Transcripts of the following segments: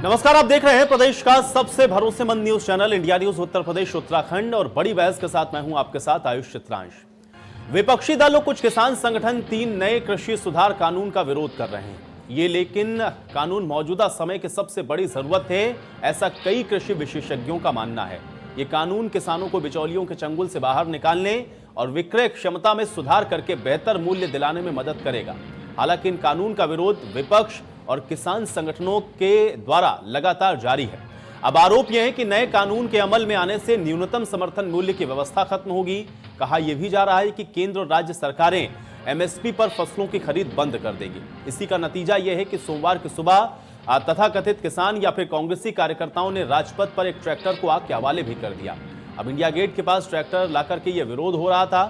नमस्कार, आप देख रहे हैं प्रदेश का सबसे भरोसेमंद news channel India news Uttar Pradesh Uttarakhand और बड़ी बहस के साथ मैं हूं आपके साथ आयुष चित्रांश। विपक्षी दल और कुछ किसान संगठन 3 नए कृषि सुधार कानून का विरोध कर रहे हैं। ये लेकिन कानून मौजूदा समय की सबसे बड़ी जरूरत है, ऐसा कई कृषि विशेषज्ञों का मानना है। ये कानून किसानों को बिचौलियों के चंगुल से बाहर निकालने और विक्रय क्षमता में सुधार करके बेहतर मूल्य दिलाने में मदद करेगा। हालांकि इन कानून का विरोध विपक्ष और किसान संगठनों के द्वारा लगातार जारी है। अब आरोप यह है कि नए कानून के अमल में आने से न्यूनतम समर्थन मूल्य की व्यवस्था खत्म होगी। कहा यह भी जा रहा है कि केंद्र और राज्य सरकारें एमएसपी पर फसलों की खरीद बंद कर देगी। इसी का नतीजा यह है कि सोमवार की सुबह तथाकथित किसान या फिर कांग्रेसी कार्यकर्ताओं ने राजपथ पर एक ट्रैक्टर को आग के हवाले भी कर दिया। अब इंडिया गेट के पास ट्रैक्टर लाकर के यह विरोध हो रहा था।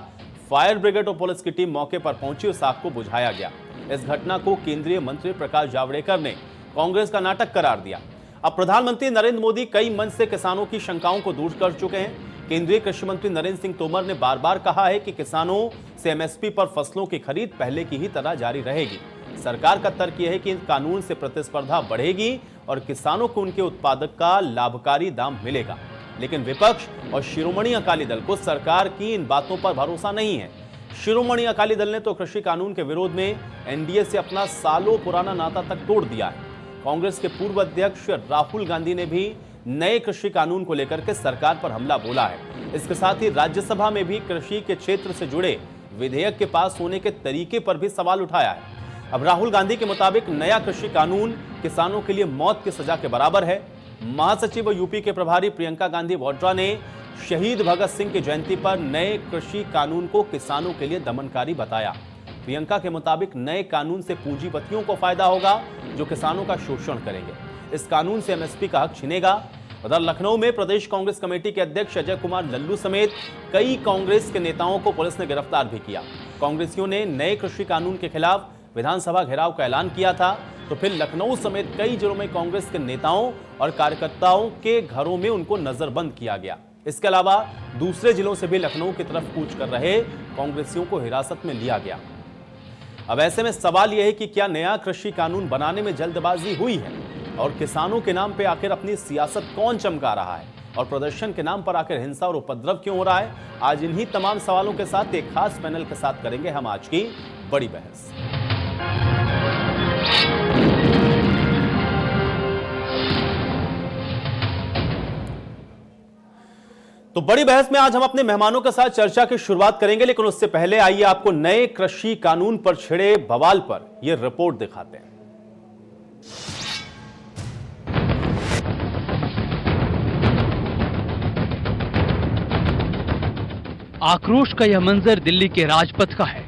फायर ब्रिगेड और पुलिस की टीम मौके पर पहुंची और आग को बुझाया गया। इस घटना को केंद्रीय मंत्री प्रकाश जावड़ेकर ने कांग्रेस का नाटक करार दिया। अब प्रधानमंत्री नरेंद्र मोदी कई मंच से किसानों की शंकाओं को दूर कर चुके हैं। केंद्रीय कृषि मंत्री नरेंद्र सिंह तोमर ने बार बार कहा है कि किसानों से एमएसपी पर फसलों की खरीद पहले की ही तरह जारी रहेगी। सरकार का तर्क यह है कि इन कानून से प्रतिस्पर्धा बढ़ेगी और किसानों को उनके उत्पादक का लाभकारी दाम मिलेगा। लेकिन विपक्ष और शिरोमणि अकाली दल को सरकार की इन बातों पर भरोसा नहीं है। शिरोमणि अकाली दल ने तो कृषि कानून के विरोध में एनडीए से अपना सालों पुराना नाता तक तोड़ दिया है। कांग्रेस के पूर्व अध्यक्ष राहुल गांधी ने भी नए कृषि कानून को लेकर के सरकार पर हमला बोला है। इसके साथ ही राज्यसभा में भी कृषि के क्षेत्र से जुड़े विधेयक के पास होने के तरीके पर भी सवाल उठाया है। अब राहुल गांधी के मुताबिक नया कृषि कानून किसानों के लिए मौत की सजा के बराबर है। महासचिव यूपी के प्रभारी प्रियंका गांधी वाड्रा ने शहीद भगत सिंह की जयंती पर नए कृषि कानून को किसानों के लिए दमनकारी बताया। प्रियंका के मुताबिक नए कानून से पूंजीपतियों को फायदा होगा जो किसानों का शोषण करेंगे। इस कानून से एमएसपी का हक छिनेगा। उधर लखनऊ में प्रदेश कांग्रेस कमेटी के अध्यक्ष अजय कुमार लल्लू समेत कई कांग्रेस के नेताओं को पुलिस ने गिरफ्तार भी किया। कांग्रेसियों ने नए कृषि कानून के खिलाफ विधानसभा घेराव का ऐलान किया था, तो फिर लखनऊ समेत कई जिलों में कांग्रेस के नेताओं और कार्यकर्ताओं के घरों में उनको नजरबंद किया गया। इसके अलावा दूसरे जिलों से भी लखनऊ की तरफ कूच कर रहे कांग्रेसियों को हिरासत में लिया गया। अब ऐसे में सवाल यह है कि क्या नया कृषि कानून बनाने में जल्दबाजी हुई है और किसानों के नाम पे आखिर अपनी सियासत कौन चमका रहा है और प्रदर्शन के नाम पर आखिर हिंसा और उपद्रव क्यों हो रहा है। आज इन्हीं तमाम सवालों के साथ एक खास पैनल के साथ करेंगे हम आज की बड़ी बहस। तो बड़ी बहस में आज हम अपने मेहमानों के साथ चर्चा की शुरुआत करेंगे, लेकिन उससे पहले आइए आपको नए कृषि कानून पर छिड़े बवाल पर यह रिपोर्ट दिखाते हैं। आक्रोश का यह मंजर दिल्ली के राजपथ का है।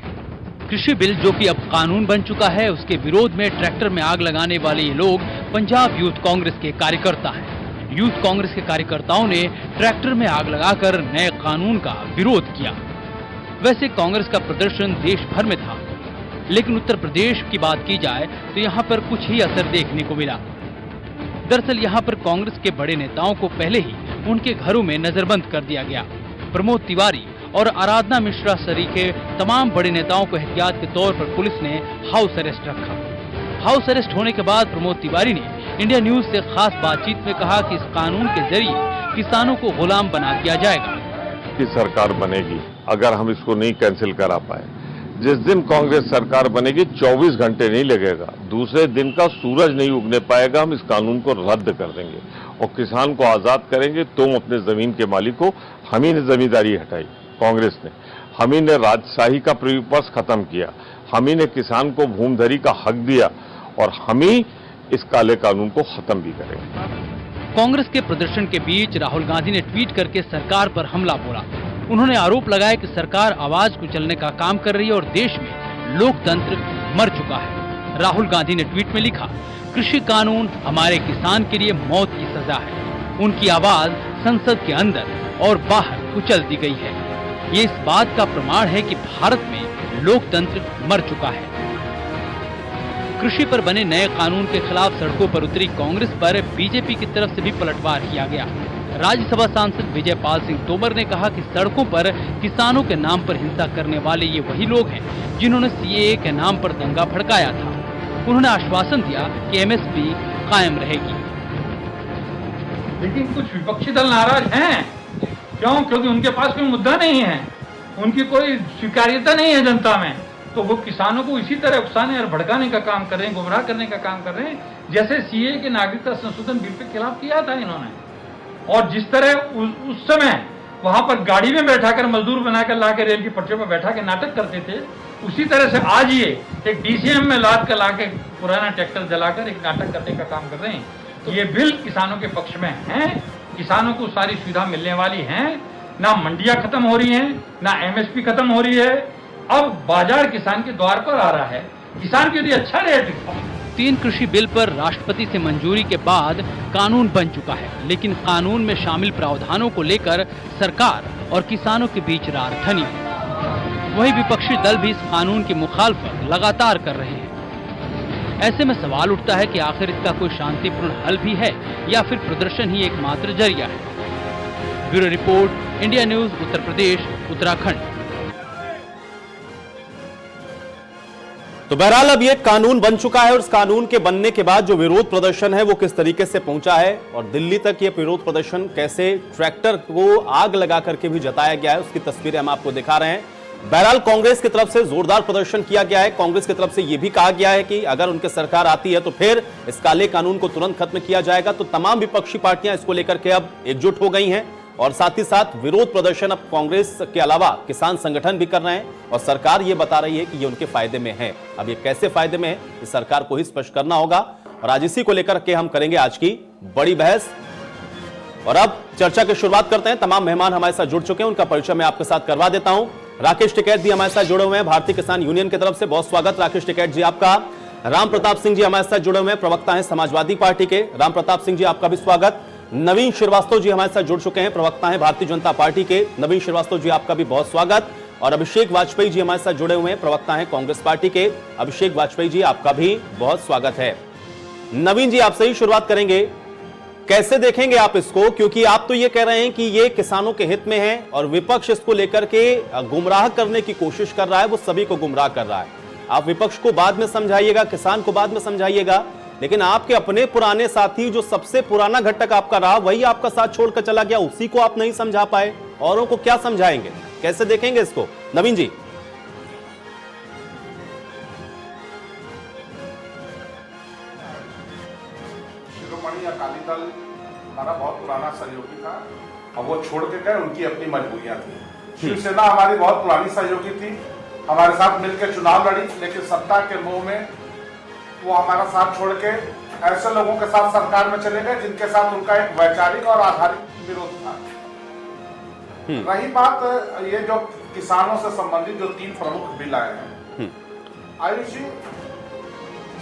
कृषि बिल जो कि अब कानून बन चुका है, उसके विरोध में ट्रैक्टर में आग लगाने वाले ये लोग पंजाब यूथ कांग्रेस के कार्यकर्ता हैं। यूथ कांग्रेस के कार्यकर्ताओं ने ट्रैक्टर में आग लगाकर नए कानून का विरोध किया। वैसे कांग्रेस का प्रदर्शन देश भर में था, लेकिन उत्तर प्रदेश की बात की जाए तो यहाँ पर कुछ ही असर देखने को मिला। दरअसल यहाँ पर कांग्रेस के बड़े नेताओं को पहले ही उनके घरों में नजरबंद कर दिया गया। प्रमोद तिवारी और आराधना मिश्रा सरीखे तमाम बड़े नेताओं को एहतियात के तौर पर पुलिस ने हाउस अरेस्ट रखा। हाउस अरेस्ट होने के बाद प्रमोद तिवारी ने इंडिया न्यूज से खास बातचीत में कहा कि इस कानून के जरिए किसानों को गुलाम बना दिया जाएगा। की सरकार बनेगी अगर हम इसको नहीं कैंसिल करा पाए। जिस दिन कांग्रेस सरकार बनेगी 24 घंटे नहीं लगेगा, दूसरे दिन का सूरज नहीं उगने पाएगा, हम इस कानून को रद्द कर देंगे और किसान को आजाद करेंगे। तुम अपने जमीन के मालिक को, हम ही ने जमींदारी हटाई, कांग्रेस ने, हम ही ने राजशाही का प्रीविपक्ष खत्म किया, हम ही ने किसान को भूमधरी का हक दिया और हम ही इस काले कानून को खत्म भी करेंगे। कांग्रेस के प्रदर्शन के बीच राहुल गांधी ने ट्वीट करके सरकार पर हमला बोला। उन्होंने आरोप लगाया कि सरकार आवाज कुचलने का काम कर रही है और देश में लोकतंत्र मर चुका है। राहुल गांधी ने ट्वीट में लिखा, कृषि कानून हमारे किसान के लिए मौत की सजा है। उनकी आवाज संसद के अंदर और बाहर कुचल दी गई है। ये इस बात का प्रमाण है कि भारत में लोकतंत्र मर चुका है। कृषि पर बने नए कानून के खिलाफ सड़कों पर उतरी कांग्रेस पर बीजेपी की तरफ से भी पलटवार किया गया। राज्यसभा सांसद विजय पाल सिंह तोमर ने कहा कि सड़कों पर किसानों के नाम पर हिंसा करने वाले ये वही लोग हैं जिन्होंने सीएए के नाम पर दंगा भड़काया था। उन्होंने आश्वासन दिया कि एमएसपी कायम रहेगी। लेकिन कुछ विपक्षी दल नाराज हैं। क्यों? क्योंकि उनके पास कोई मुद्दा नहीं है, उनकी कोई स्वीकार्यता नहीं है जनता में, तो वो किसानों को इसी तरह उकसाने और भड़काने का काम कर रहे हैं, गुमराह करने का काम कर रहे हैं, जैसे सीए के नागरिकता संशोधन बिल के खिलाफ किया था इन्होंने। और जिस तरह उस समय वहां पर गाड़ी में बैठाकर मजदूर बनाकर लाकर रेल की पटरियों पर बैठा के नाटक करते थे, उसी तरह से आज ये एक डीसीएम में लाद कर लाके पुराना ट्रैक्टर जलाकर एक नाटक करने का काम कर रहे हैं। ये बिल किसानों के पक्ष में है, किसानों को सारी सुविधा मिलने वाली है, ना मंडियां खत्म हो रही हैं, ना एमएसपी खत्म हो रही है, अब बाजार किसान के द्वार पर आ रहा है। किसान के लिए अच्छा रेट 3 कृषि बिल पर राष्ट्रपति से मंजूरी के बाद कानून बन चुका है, लेकिन कानून में शामिल प्रावधानों को लेकर सरकार और किसानों के बीच रार थनी है। वही विपक्षी दल भी इस कानून की मुखालफत लगातार कर रहे हैं। ऐसे में सवाल उठता है कि आखिर इसका कोई शांतिपूर्ण हल भी है या फिर प्रदर्शन ही एकमात्र जरिया है। Bureau report, India news, Uttar Pradesh, Uttarakhand. तो बहरहाल अब ये कानून बन चुका है और इस कानून के बनने के बाद जो विरोध प्रदर्शन है वो किस तरीके से पहुंचा है और दिल्ली तक ये विरोध प्रदर्शन कैसे ट्रैक्टर को आग लगा करके भी जताया गया है, उसकी तस्वीरें हम आपको दिखा रहे हैं। बहरहाल कांग्रेस की तरफ से जोरदार प्रदर्शन किया गया है। कांग्रेस की तरफ से यह भी कहा गया है कि अगर उनकी सरकार आती है तो फिर इस काले कानून को तुरंत खत्म किया जाएगा। तो तमाम विपक्षी पार्टियां इसको लेकर के अब एकजुट हो गई हैं और साथ ही साथ विरोध प्रदर्शन अब कांग्रेस के अलावा किसान संगठन भी कर रहे हैं और सरकार ये बता रही है कि ये उनके फायदे में है। अब ये कैसे फायदे में है इस सरकार को ही स्पष्ट करना होगा और आज इसी को लेकर के हम करेंगे आज की बड़ी बहस। और अब चर्चा की शुरुआत करते हैं। तमाम मेहमान हमारे साथ जुड़ चुके हैं, उनका परिचय मैं आपके साथ करवा देता हूं। राकेश टिकैत जी हमारे साथ जुड़े हुए हैं भारतीय किसान यूनियन की तरफ से, बहुत स्वागत राकेश टिकैत जी आपका। राम प्रताप सिंह जी हमारे साथ जुड़े हुए हैं, प्रवक्ता हैं समाजवादी पार्टी के। राम प्रताप सिंह जी आपका भी स्वागत। नवीन श्रीवास्तव जी हमारे साथ जुड़ चुके हैं, प्रवक्ता हैं भारतीय जनता पार्टी के। नवीन श्रीवास्तव जी आपका भी बहुत स्वागत। और अभिषेक वाजपेयी जी हमारे साथ जुड़े हुए हैं, प्रवक्ता हैं कांग्रेस पार्टी के। अभिषेक वाजपेयी जी आपका भी बहुत स्वागत है। नवीन जी आपसे ही शुरुआत करेंगे, कैसे देखेंगे आप इसको, क्योंकि आप तो ये कह रहे हैं कि ये किसानों के हित में है और विपक्ष इसको लेकर के गुमराह करने की कोशिश कर रहा है, वो सभी को गुमराह कर रहा है। आप विपक्ष को बाद में समझाइएगा, किसान को बाद में समझाइएगा, लेकिन आपके अपने पुराने साथी जो सबसे पुराना घटक आपका रहा वही आपका साथ छोड़कर चला गया, उसी को आप नहीं समझा पाए, औरों को क्या समझाएंगे, कैसे देखेंगे इसको नवीन जी? शिरोमणि अकाली दल हमारा बहुत पुराना सहयोगी था और वो छोड़ के गए, उनकी अपनी मजबूरियां थी। शिवसेना हमारी बहुत पुरानी सहयोगी थी, हमारे साथ मिलकर चुनाव लड़ी, लेकिन सत्ता के मोह में वो हमारा साथ छोड़ के ऐसे लोगों के साथ सरकार में चले गए जिनके साथ उनका एक वैचारिक और आधारित विरोध था। रही बात ये जो किसानों से संबंधित जो 3 प्रमुख बिल आए हैं, आयुष जी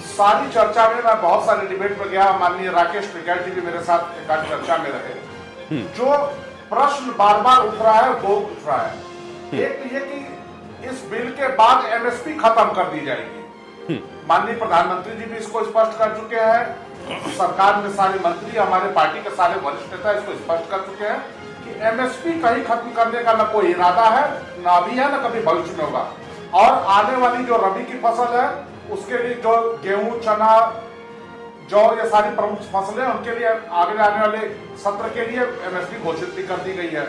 सारी चर्चा में मैं बहुत सारे डिबेट में गया, माननीय राकेश टिकैत जी भी मेरे साथ एक चर्चा में रहे। जो प्रश्न बार बार उठ रहा है वो उठ रहा है, एक तो ये कि इस बिल के बाद एमएसपी खत्म कर दी जाएगी। माननीय प्रधानमंत्री जी भी इसको स्पष्ट कर चुके हैं, सरकार में सारे मंत्री, हमारे पार्टी के सारे वरिष्ठ नेता इसको स्पष्ट कर चुके हैं कि एमएसपी कहीं खत्म करने का न कोई इरादा है, ना भी है, न कभी भविष्य में होगा। और आने वाली जो रबी की फसल है उसके लिए जो गेहूं, चना, जौ, ये सारी प्रमुख फसलें, उनके लिए आगे आने वाले सत्र के लिए एमएसपी घोषित भी कर दी गई है।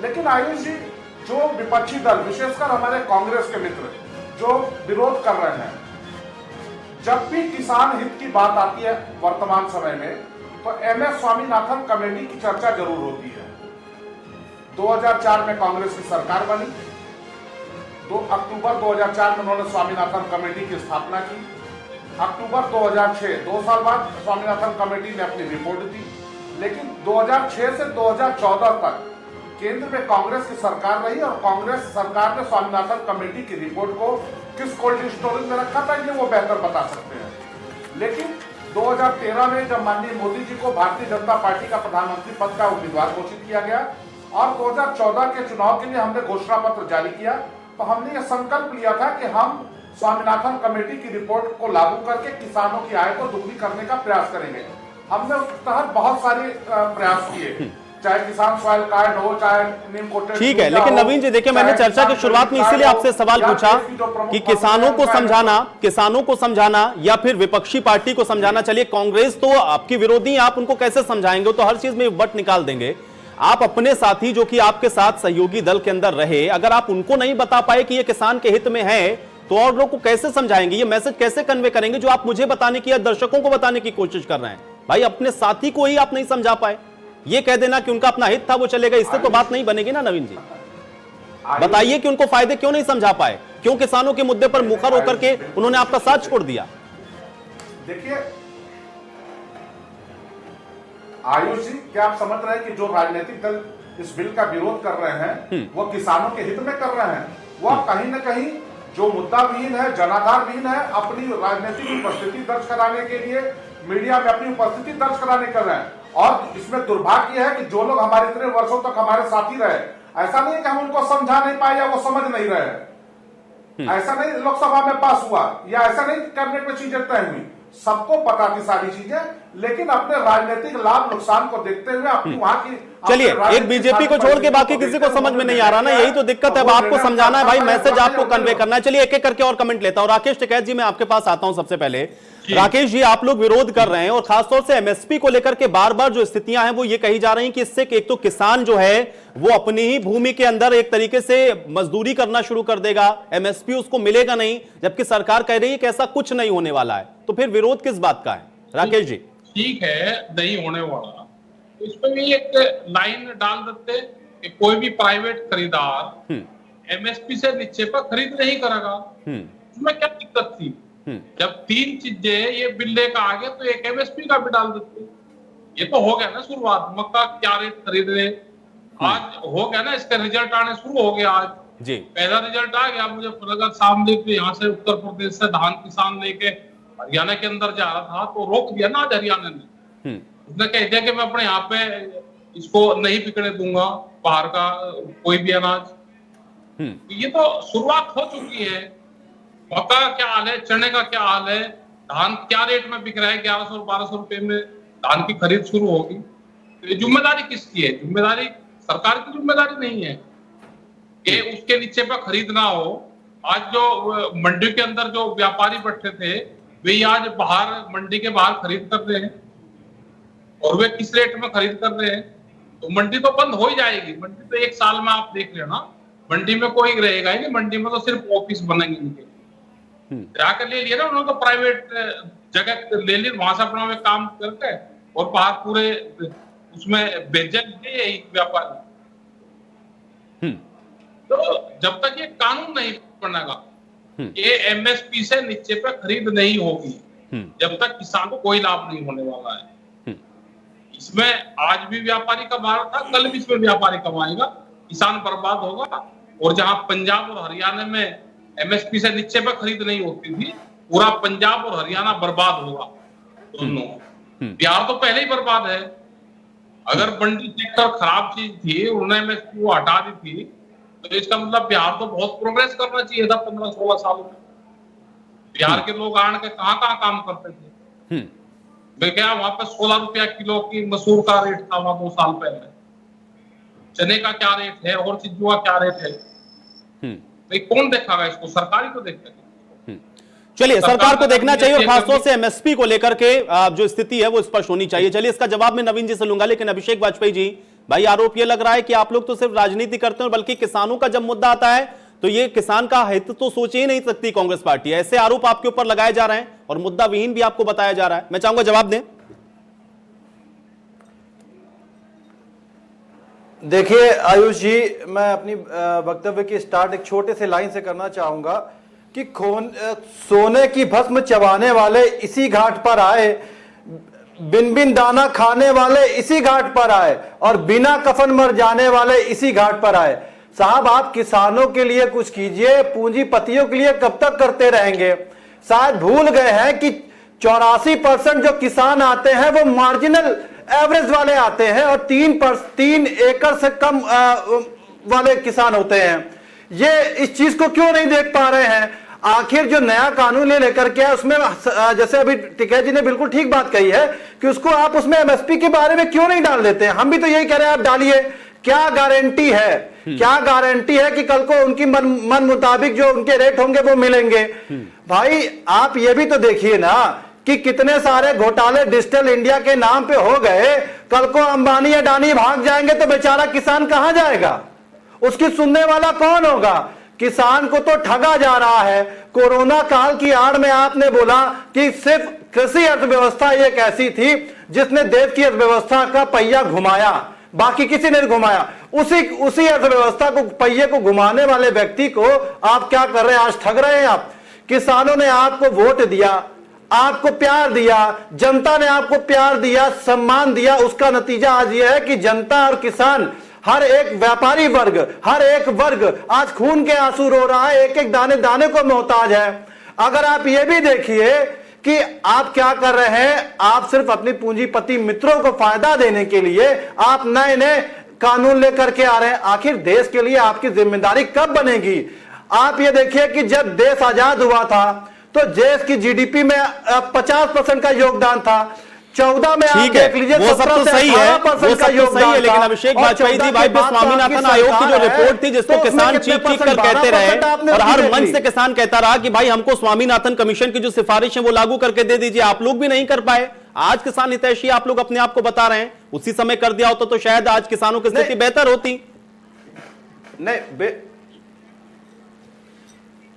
लेकिन आयुष जी जो विपक्षी दल, विशेषकर हमारे कांग्रेस के मित्र जो विरोध कर रहे हैं, जब भी किसान हित की बात आती है वर्तमान समय में तो एमएस स्वामीनाथन कमेटी की चर्चा जरूर होती है। 2004 में कांग्रेस की सरकार बनी, 2 अक्टूबर 2004 में उन्होंने स्वामीनाथन कमेटी की स्थापना की। अक्टूबर 2006, 2 साल बाद स्वामीनाथन कमेटी ने अपनी रिपोर्ट दी। लेकिन 2006 से 2014 तक केंद्र में कांग्रेस की सरकार रही और कांग्रेस सरकार ने स्वामीनाथन कमेटी की रिपोर्ट को किस कोल्ड स्टोरेज में रखा था ये वो बेहतर बता सकते हैं। लेकिन 2013 में जब माननीय मोदी जी को भारतीय जनता पार्टी का प्रधानमंत्री पद का उम्मीदवार घोषित किया गया और 2014 के चुनाव के लिए हमने घोषणा पत्र जारी किया, तो हमने ये संकल्प लिया था कि हम स्वामीनाथन कमेटी की रिपोर्ट को लागू करके किसानों की आय को दुगनी करने का प्रयास करेंगे। हमने उस तहत बहुत सारे प्रयास किए। चाहे किसान सॉइल कार्ड हो, चाहे नीम कोटेड। ठीक है, लेकिन नवीन जी देखिए, मैंने चर्चा की शुरुआत में इसीलिए आपसे सवाल पूछा कि किसानों को समझाना या फिर विपक्षी पार्टी को समझाना, चलिए कांग्रेस तो आपकी विरोधी, आप उनको कैसे समझाएंगे, तो हर चीज में बट निकाल देंगे। आप अपने साथी जो कि आपके साथ सहयोगी दल के अंदर रहे, अगर आप उनको नहीं बता पाए कि ये किसान के हित में है, तो और लोग को कैसे समझाएंगे, ये मैसेज कैसे कन्वे करेंगे जो आप मुझे बताने की या दर्शकों को बताने की कोशिश कर रहे हैं? भाई अपने साथी को ही आप नहीं समझा पाए, ये कह देना कि उनका अपना हित था वो चलेगा, इससे तो बात नहीं बनेगी ना। नवीन जी बताइए कि उनको फायदे क्यों नहीं समझा पाए, क्यों किसानों के मुद्दे पर मुखर होकर के उन्होंने आपका साथ छोड़ दिया? देखिए आयुष जी, क्या आप समझ रहे हैं कि जो राजनीतिक दल इस बिल का विरोध कर रहे हैं वो किसानों के हित में कर रहे हैं? वो कहीं ना कहीं जो मुद्दा विहीन है, जनाधार विहीन है, अपनी राजनीतिक उपस्थिति दर्ज कराने के लिए मीडिया में अपनी उपस्थिति दर्ज कराने कर रहे हैं। और इसमें दुर्भाग्य है कि जो लोग हमारे इतने वर्षों तक हमारे साथी रहे, ऐसा नहीं है कि हम उनको समझा नहीं पाए या वो समझ नहीं रहे, ऐसा नहीं लोकसभा में पास हुआ या ऐसा नहीं कैबिनेट में चीजें तय हुई, सबको पता थी सारी चीजें, लेकिन अपने राजनीतिक लाभ नुकसान को देखते हुए अपनी वहां की, चलिए एक बीजेपी को छोड़ के बाकी किसी को समझ में नहीं आ रहा ना, यही तो दिक्कत है। अब आपको समझाना है भाई, मैसेज आपको कन्वे करना है। चलिए एक एक करके और कमेंट लेता हूं। राकेश टिकैत जी, मैं आपके पास आता हूं सबसे पहले। राकेश जी, आप लोग विरोध कर रहे हैं और खासतौर से एमएसपी को लेकर के बार बार जो स्थितियां हैं वो ये कही जा रही हैं कि इससे एक तो किसान जो है वो अपनी ही भूमि के अंदर एक तरीके से मजदूरी करना शुरू कर देगा, एमएसपी उसको मिलेगा नहीं, जबकि सरकार कह रही है कि ऐसा कुछ नहीं होने वाला है, तो फिर विरोध किस बात का है? राकेश जी ठीक है, नहीं होने वाला, इसमें भी एक लाइन डाल देते कि कोई भी प्राइवेट खरीदार एमएसपी से नीचे पर खरीद नहीं करेगा। उसमें क्या दिक्कत थी? जब तीन चीजें ये बिल लेकर आ गए तो एक एमएसपी का भी डाल देते। ये तो हो गया ना शुरुआत, मक्का क्या रेट खरीद रहे, आज हो गया ना, इसका रिजल्ट आने शुरू हो गया। आज जी पहला रिजल्ट आ गया। मुझे फरगत सामने पे यहाँ से उत्तर प्रदेश से धान किसान लेके हरियाणा के अंदर जा रहा था तो रोक दिया ना आज हरियाणा ने। उसने कह दिया कि मैं अपने यहाँ पे इसको नहीं बिकने दूंगा बाहर का कोई भी अनाज। ये तो शुरुआत हो चुकी है। मक्का का क्या हाल है, चने का क्या हाल है, धान क्या रेट में बिक रहा है, 1100 और 1200 रुपए में धान की खरीद शुरू होगी। तो ये जिम्मेदारी किसकी है? जिम्मेदारी सरकार की जिम्मेदारी नहीं है कि उसके नीचे पर खरीद ना हो। आज जो मंडी के अंदर जो व्यापारी बैठे थे वे आज बाहर मंडी के बाहर खरीद कर रहे हैं, और वे किस रेट में खरीद कर रहे हैं? तो मंडी तो बंद हो ही जाएगी। मंडी तो एक साल में आप देख लेना, मंडी में कोई रहेगा ही नहीं। मंडी में तो सिर्फ ऑफिस बनेंगे इनके। जाकर ले लिया ना उन्होंने, तो प्राइवेट जगह ले ली, वहां से अपना काम करके और बाहर पूरे उसमें बेचन व्यापारी। तो जब तक ये कानून नहीं बनेगा, ये एमएसपी से नीचे पे खरीद नहीं होगी, जब तक किसान को कोई लाभ नहीं होने वाला है। इसमें आज भी व्यापारी कमा रहा था, कल भी इसमें व्यापारी कमाएगा, किसान बर्बाद होगा। और जहां पंजाब और हरियाणा में एमएसपी से नीचे पे खरीद नहीं होती थी, पूरा पंजाब और हरियाणा बर्बाद होगा दोनों। बिहार तो पहले ही बर्बाद है। अगर मंडी सेक्टर खराब चीज थी, उन्होंने एमएसपी को हटा दी थी, तो इसका मतलब बिहार तो बहुत प्रोग्रेस करना चाहिए था 15-16 सालों में। बिहार के लोग आने के कहाँ काम करते थे? मैं क्या वहां पे 16 रुपया किलो की मसूर का रेट था वहां 2 साल पहले। चने का क्या रेट है और चीजों का क्या रेट है? भाई कौन देखेगा इसको? सरकार ही तो देखेगी। चलिए सरकार को देखना चाहिए और खासतौर से एमएसपी को लेकर के जो स्थिति है वो स्पष्ट होनी चाहिए। चलिए इसका जवाब मैं नवीन जी से लूंगा, लेकिन अभिषेक वाजपेयी जी, भाई आरोप ये लग रहा है कि आप लोग तो सिर्फ राजनीति करते हैं, बल्कि किसानों का जब मुद्दा आता है तो ये किसान का हित तो सोच ही नहीं सकती कांग्रेस पार्टी। ऐसे आरोप आपके ऊपर लगाए जा रहे हैं और मुद्दा विहीन भी आपको बताया जा रहा है। मैं चाहूंगा जवाब दें। देखिए आयुष जी, मैं अपनी वक्तव्य की स्टार्ट एक छोटे से लाइन से करना चाहूंगा कि सोने की भस्म चबाने वाले इसी घाट पर आए, बिन बिन दाना खाने वाले इसी घाट पर आए, और बिना कफन मर जाने वाले इसी घाट पर आए। साहब आप किसानों के लिए कुछ कीजिए, पूंजीपतियों के लिए कब तक करते रहेंगे? शायद भूल गए हैं कि 84% जो किसान आते हैं वो मार्जिनल एवरेज वाले आते हैं और 3 एकड़ से कम वाले किसान होते हैं। ये इस चीज को क्यों नहीं देख पा रहे हैं? आखिर जो नया कानून लेकर के आए उसमें जैसे अभी टिकैत जी ने बिल्कुल ठीक बात कही है कि उसको आप उसमें एमएसपी के बारे में क्यों नहीं डाल देते हैं? हम भी तो यही कह रहे हैं आप डालिए। क्या गारंटी है, क्या गारंटी है कि कल को उनकी मन मुताबिक जो उनके रेट होंगे वो मिलेंगे? भाई आप ये भी तो देखिए ना कि कितने सारे घोटाले डिजिटल इंडिया के नाम पे हो गए। कल को अंबानी अडानी भाग जाएंगे तो बेचारा किसान कहां जाएगा? उसकी सुनने वाला कौन होगा? किसान को तो ठगा जा रहा है। कोरोना काल की आड़ में आपने बोला कि सिर्फ कृषि अर्थव्यवस्था एक ऐसी थी जिसने देश की अर्थव्यवस्था का पहिया घुमाया, बाकी किसी ने घुमाया। उसी अर्थव्यवस्था को, पहिए को घुमाने वाले व्यक्ति को आप क्या कर रहे हैं? आज ठग रहे हैं आप। किसानों ने आपको वोट दिया, आपको प्यार दिया, जनता ने आपको प्यार दिया, सम्मान दिया। उसका नतीजा आज यह है कि जनता और किसान, हर एक व्यापारी वर्ग, हर एक वर्ग आज खून के आंसू रो रहा है, एक एक दाने दाने को मोहताज है। अगर आप ये भी देखिए कि आप क्या कर रहे हैं, आप सिर्फ अपनी पूंजीपति मित्रों को फायदा देने के लिए आप नए नए कानून लेकर के आ रहे हैं। आखिर देश के लिए आपकी जिम्मेदारी कब बनेगी? आप ये देखिए कि जब देश आजाद हुआ था तो देश की जीडीपी में 50% का योगदान था। 14 में आप देख लीजिए, वो सब तो सही है, वो सब तो सही है, लेकिन अभिषेक वाजपेयी जी भाई स्वामीनाथन आयोग की जो रिपोर्ट थी जिसको किसान चीख चीख कर कहते रहे और हर मंच से किसान कहता रहा कि भाई हमको स्वामीनाथन कमीशन की जो सिफारिश है वो लागू करके दे दीजिए, आप लोग भी नहीं कर पाए। आज किसान हितैषी आप लोग अपने आप को बता रहे हैं, उसी समय कर दिया होता तो शायद आज किसानों की स्थिति बेहतर होती।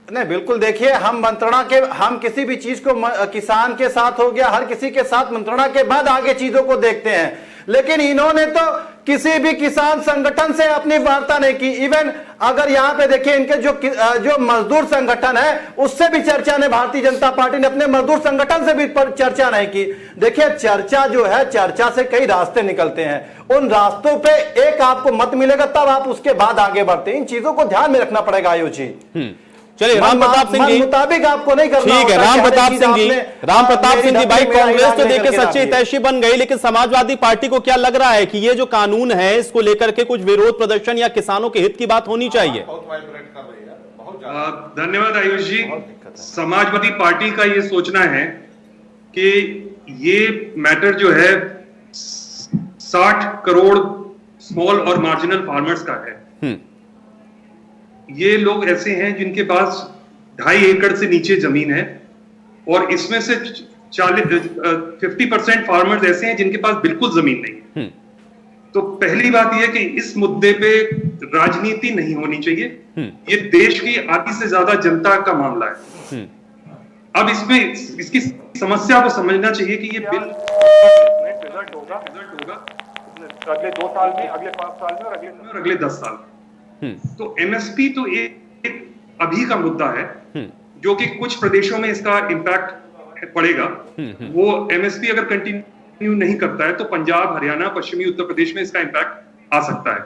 नहीं, बिल्कुल देखिए, हम मंत्रणा के, हम किसी भी चीज को किसान के साथ हो गया, हर किसी के साथ मंत्रणा के बाद आगे चीजों को देखते हैं। लेकिन इन्होंने तो किसी भी किसान संगठन से अपनी वार्ता नहीं की। इवन अगर यहां पे देखिए, इनके जो मजदूर संगठन है उससे भी चर्चा ने, भारतीय जनता पार्टी ने अपने मजदूर संगठन से भी चर्चा नहीं की। देखिए, चर्चा जो है, चर्चा से कई रास्ते निकलते हैं, उन रास्तों पे एक आपको मत मिलेगा, तब आप उसके बाद आगे बढ़ते हैं। इन चीजों को ध्यान में रखना पड़ेगा आयुष जी। चलिए, राम प्रताप सिंह जी मुताबिक आपको नहीं करना। ठीक है, राम प्रताप सिंह जी भाई, कांग्रेस तो देखिए सच्ची हितैषी बन गई, लेकिन समाजवादी पार्टी को क्या लग रहा है कि ये जो कानून है इसको लेकर के कुछ विरोध प्रदर्शन या किसानों के हित की बात होनी चाहिए? धन्यवाद आयुष जी। समाजवादी पार्टी का ये सोचना है कि ये मैटर जो है 60 करोड़ स्मॉल और मार्जिनल फार्मर्स का है। ये लोग ऐसे हैं जिनके पास 2.5 एकड़ से नीचे जमीन है और इसमें से 50% फार्मर्स ऐसे हैं जिनके पास बिल्कुल जमीन नहीं है। तो पहली बात यह कि इस मुद्दे पे राजनीति नहीं होनी चाहिए। ये देश की आधी से ज्यादा जनता का मामला है। अब इसमें इसकी समस्या को समझना चाहिए कि ये बिल रिजल्ट होगा अगले 2 साल में, अगले 5 साल में और अगले 10 साल में। तो एमएसपी तो एक अभी का मुद्दा है जो कि कुछ प्रदेशों में इसका इम्पैक्ट पड़ेगा। वो एमएसपी अगर कंटिन्यू नहीं करता है तो पंजाब, हरियाणा, पश्चिमी उत्तर प्रदेश में इसका इम्पैक्ट आ सकता है।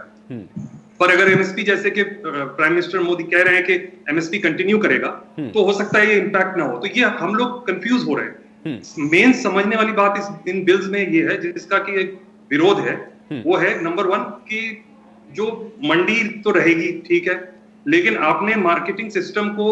पर अगर एमएसपी, जैसे कि प्राइम मिनिस्टर मोदी कह रहे हैं कि एमएसपी कंटिन्यू करेगा, तो हो सकता है ये इम्पैक्ट ना हो। तो ये हम लोग कंफ्यूज हो रहे हैं। मेन समझने वाली बात इन बिल्स में ये है जिसका कि एक विरोध है, वो है नंबर 1 कि जो मंडी तो रहेगी, ठीक है, लेकिन आपने मार्केटिंग सिस्टम को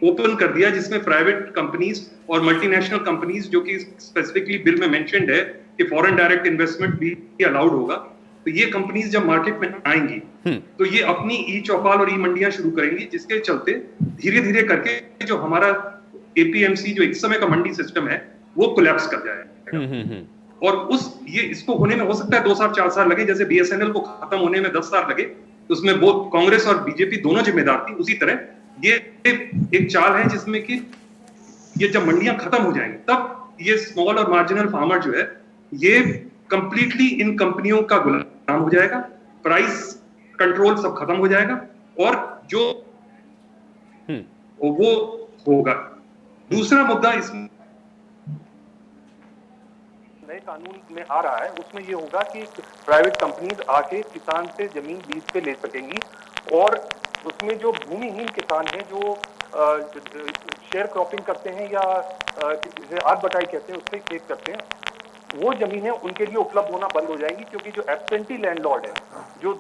ओपन कर दिया जिसमें प्राइवेट कंपनीज और मल्टीनेशनल कंपनीज, जो कि स्पेसिफिकली बिल में मेंशन्ड है कि फॉरेन डायरेक्ट इन्वेस्टमेंट भी अलाउड होगा। तो ये कंपनीज जब मार्केट में आएंगी तो ये अपनी ई चौपाल और ई मंडियां शुरू करेंगी, जिसके चलते धीरे धीरे करके जो हमारा एपीएमसी जो एक समय का मंडी सिस्टम है वो कोलैप्स कर जाएगा। और इसको होने में हो सकता है 2 साल 4 साल लगे, जैसे बीएसएनएल को खत्म होने में 10 साल लगे। तो उसमें बहुत कांग्रेस और बीजेपी दोनों जिम्मेदार थी। उसी तरह ये एक चाल है जिसमें कि ये जब मंडियां खत्म हो जाएंगी तब ये स्मॉल और मार्जिनल फार्मर जो है ये कंप्लीटली इन कंपनियों का गुलाम हो जाएगा, प्राइस कंट्रोल सब खत्म हो जाएगा और जो वो होगा। दूसरा मुद्दा इसमें नए कानून में आ रहा है, उसमें ये होगा कि प्राइवेट कंपनीज आके किसान से जमीन लीज पे ले सकेंगी और उसमें जो भूमिहीन किसान हैं जो शेयर क्रॉपिंग करते हैं या आध बटाई कहते हैं उससे खेत करते हैं, वो जमीनें उनके लिए उपलब्ध होना बंद हो जाएंगी। क्योंकि जो एब्सेंटी लैंडलॉर्ड है, जो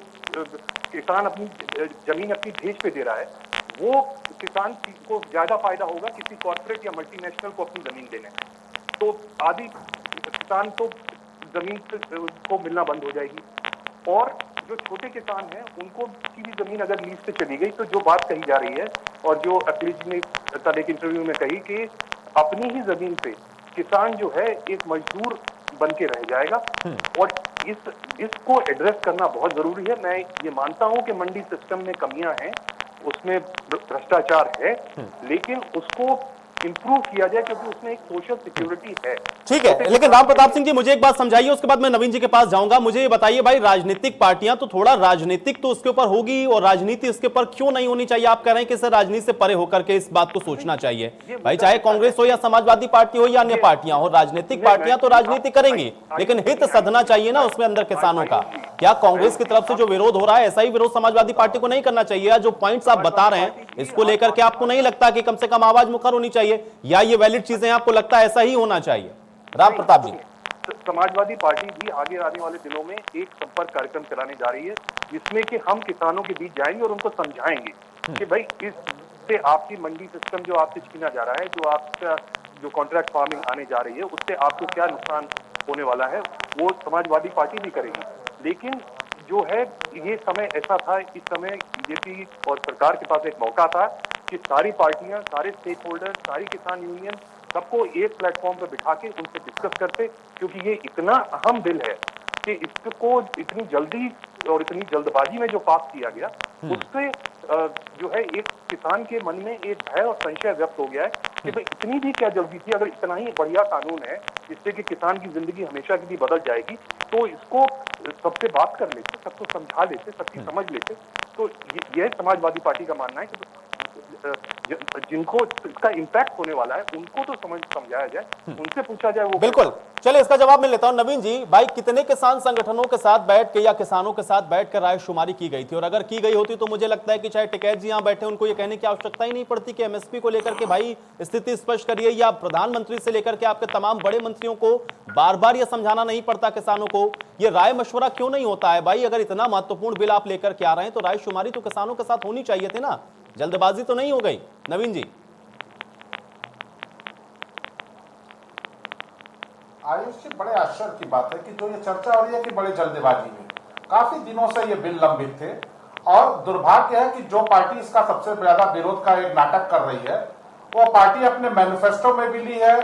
किसान अपनी जमीन अपनी भेज पे दे रहा है, वो किसान को ज्यादा फायदा होगा किसी कॉर्पोरेट या मल्टीनेशनल को अपनी जमीन देने में। तो आधी किसान को जमीन को मिलना बंद हो जाएगी और जो छोटे किसान हैं उनको की भी जमीन अगर लीज पे चली गई तो जो बात कही जा रही है और जो अखिलेश जी ने कल एक इंटरव्यू में कही कि अपनी ही जमीन पे किसान जो है एक मजदूर बन के रह जाएगा और इसको एड्रेस करना बहुत जरूरी है। मैं ये मानता हूं कि मंडी सिस्टम में कमियां हैं, उसमें भ्रष्टाचार है, लेकिन उसको इंप्रूव किया जाए क्योंकि उसमें एक सोशल सिक्योरिटी है। ठीक है, लेकिन राम प्रताप सिंह जी मुझे एक बात समझाइए, उसके बाद मैं नवीन जी के पास जाऊंगा। मुझे ये बताइए भाई, राजनीतिक पार्टियां तो थोड़ा राजनीतिक तो उसके ऊपर होगी और राजनीति इसके ऊपर क्यों नहीं होनी चाहिए? आप कह रहे हैं कि इसे राजनीति से परे होकर के इस बात को सोचना चाहिए। भाई चाहे कांग्रेस हो या समाजवादी पार्टी हो या अन्य पार्टियां हो, राजनीतिक पार्टियां तो राजनीति करेंगी, लेकिन हित सधना चाहिए ना उसमें अंदर किसानों का। क्या कांग्रेस की तरफ से जो विरोध हो रहा है ऐसा ही विरोध समाजवादी पार्टी को नहीं करना चाहिए? या जो पॉइंट्स आप बता रहे हैं इसको लेकर के आपको नहीं लगता कि कम से कम आवाज मुखर होनी चाहिए, या ये वैलिड चीजें आपको लगता है ऐसा ही होना चाहिए? राम प्रताप जी, समाजवादी पार्टी भी आगे आने वाले दिनों में एक संपर्क कार्यक्रम चलाने जा रही है जिसमें कि हम किसानों के बीच जाएंगे और उनको समझाएंगे कि भाई इससे आपकी मंडी सिस्टम जो आपसे छीना जा रहा है, जो आपका जो कॉन्ट्रैक्ट फार्मिंग आने जा रही है, उससे आपको क्या नुकसान होने वाला है, वो समाजवादी पार्टी भी करेगी। लेकिन जो है ये समय ऐसा था, इस समय बीजेपी और सरकार के पास एक मौका था कि सारी पार्टियां, सारे स्टेक होल्डर, सारी किसान यूनियन सबको एक प्लेटफॉर्म पर बिठा के उनसे डिस्कस करते, क्योंकि ये इतना अहम बिल है कि इसको इतनी जल्दी और इतनी जल्दबाजी में जो पास किया गया उससे जो है एक किसान के मन में एक भय और संशय व्यक्त हो गया है कि भाई इतनी भी क्या जल्दी थी, अगर इतना ही बढ़िया कानून है जिससे कि किसान की जिंदगी हमेशा के लिए बदल जाएगी तो इसको सबसे बात कर लेते, सबको समझा लेते, सबकी समझ लेते। तो यह समाजवादी पार्टी का मानना है कि जिनको इसका इम्पैक्ट होने वाला है उनको तो समझाया जाए, उनसे पूछा जाए। वो बिल्कुल, चलिए इसका जवाब मैं लेता हूं। नवीन जी, भाई कितने किसान संगठनों के साथ बैठ के या किसानों के साथ बैठकर रायशुमारी की गई थी? और अगर की गई होती तो मुझे लगता है कि चाहे टिकैत जी यहां बैठे उनको ये कहने की आवश्यकता ही नहीं पड़ती कि एमएसपी को लेकर के भाई स्थिति स्पष्ट करिए, या प्रधानमंत्री से लेकर के आपके तमाम बड़े मंत्रियों को बार बार यह समझाना नहीं पड़ता किसानों को? ये राय मशवरा क्यों नहीं होता है भाई? अगर इतना महत्वपूर्ण बिल आप लेकर के आ रहे हैं तो रायशुमारी तो किसानों के साथ होनी चाहिए थी ना, जल्दबाजी तो नहीं हो गई? नवीन जी। आयुष जी, बड़े आश्चर्य की बात है कि जो ये चर्चा हो रही है कि बड़े जल्दबाजी में, काफी दिनों से ये बिल लंबित थे और दुर्भाग्य है कि जो पार्टी इसका सबसे ज्यादा विरोध का एक नाटक कर रही है वो पार्टी अपने मैनिफेस्टो में भी ली है,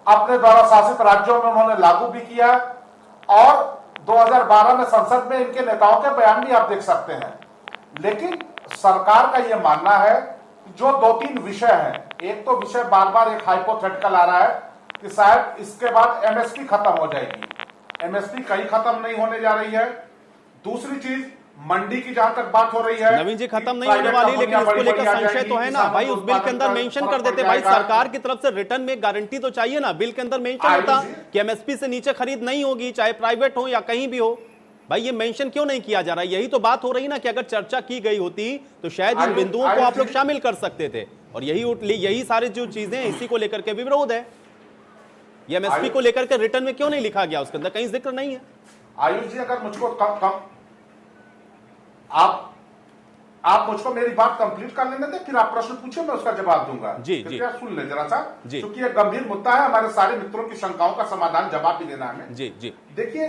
अपने द्वारा शासित राज्यों में उन्होंने लागू भी किया और 2012 में संसद में इनके नेताओं के बयान भी आप देख सकते हैं। लेकिन सरकार का यह मानना है जो 2-3 विषय हैं, एक तो विषय बार बार एक हाइपोथेटिकल आ रहा है कि शायद इसके बाद एमएसपी खत्म हो जाएगी। एमएसपी कहीं खत्म नहीं होने जा रही है। दूसरी चीज, मंडी की जहां तक बात हो रही है, नवीन जी खत्म नहीं होने वाली, लेकिन इसको लेकर संशय तो है ना भाई? उस बिल के अंदर मेंशन कर देते भाई, सरकार की तरफ से रिटर्न में गारंटी तो चाहिए ना। बिल के अंदर मेंशन होता कि एमएसपी से नीचे खरीद नहीं होगी, चाहे प्राइवेट हो या कहीं भी हो। भाई ये मेंशन क्यों नहीं किया जा रहा है? यही तो बात हो रही ना कि अगर चर्चा की गई होती तो शायद इन बिंदुओं को आप लोग शामिल कर सकते थे, और यही सारी जो चीजें इसी को लेकर के विरोध है। ये एमएसपी को लेकर के रिटर्न में क्यों नहीं लिखा गया? उसके अंदर कहीं जिक्र नहीं है। आयुष जी, अगर मुझको कम आप मुझको मेरी बात कंप्लीट कर लेने दें, फिर आप प्रश्न पूछिए, मैं उसका जवाब दूंगा। जी जी, सुन ले जरा सा, क्योंकि ये गंभीर मुद्दा है, हमारे सारे मित्रों की शंकाओं का समाधान जवाब भी देना हमें। जी जी, देखिए,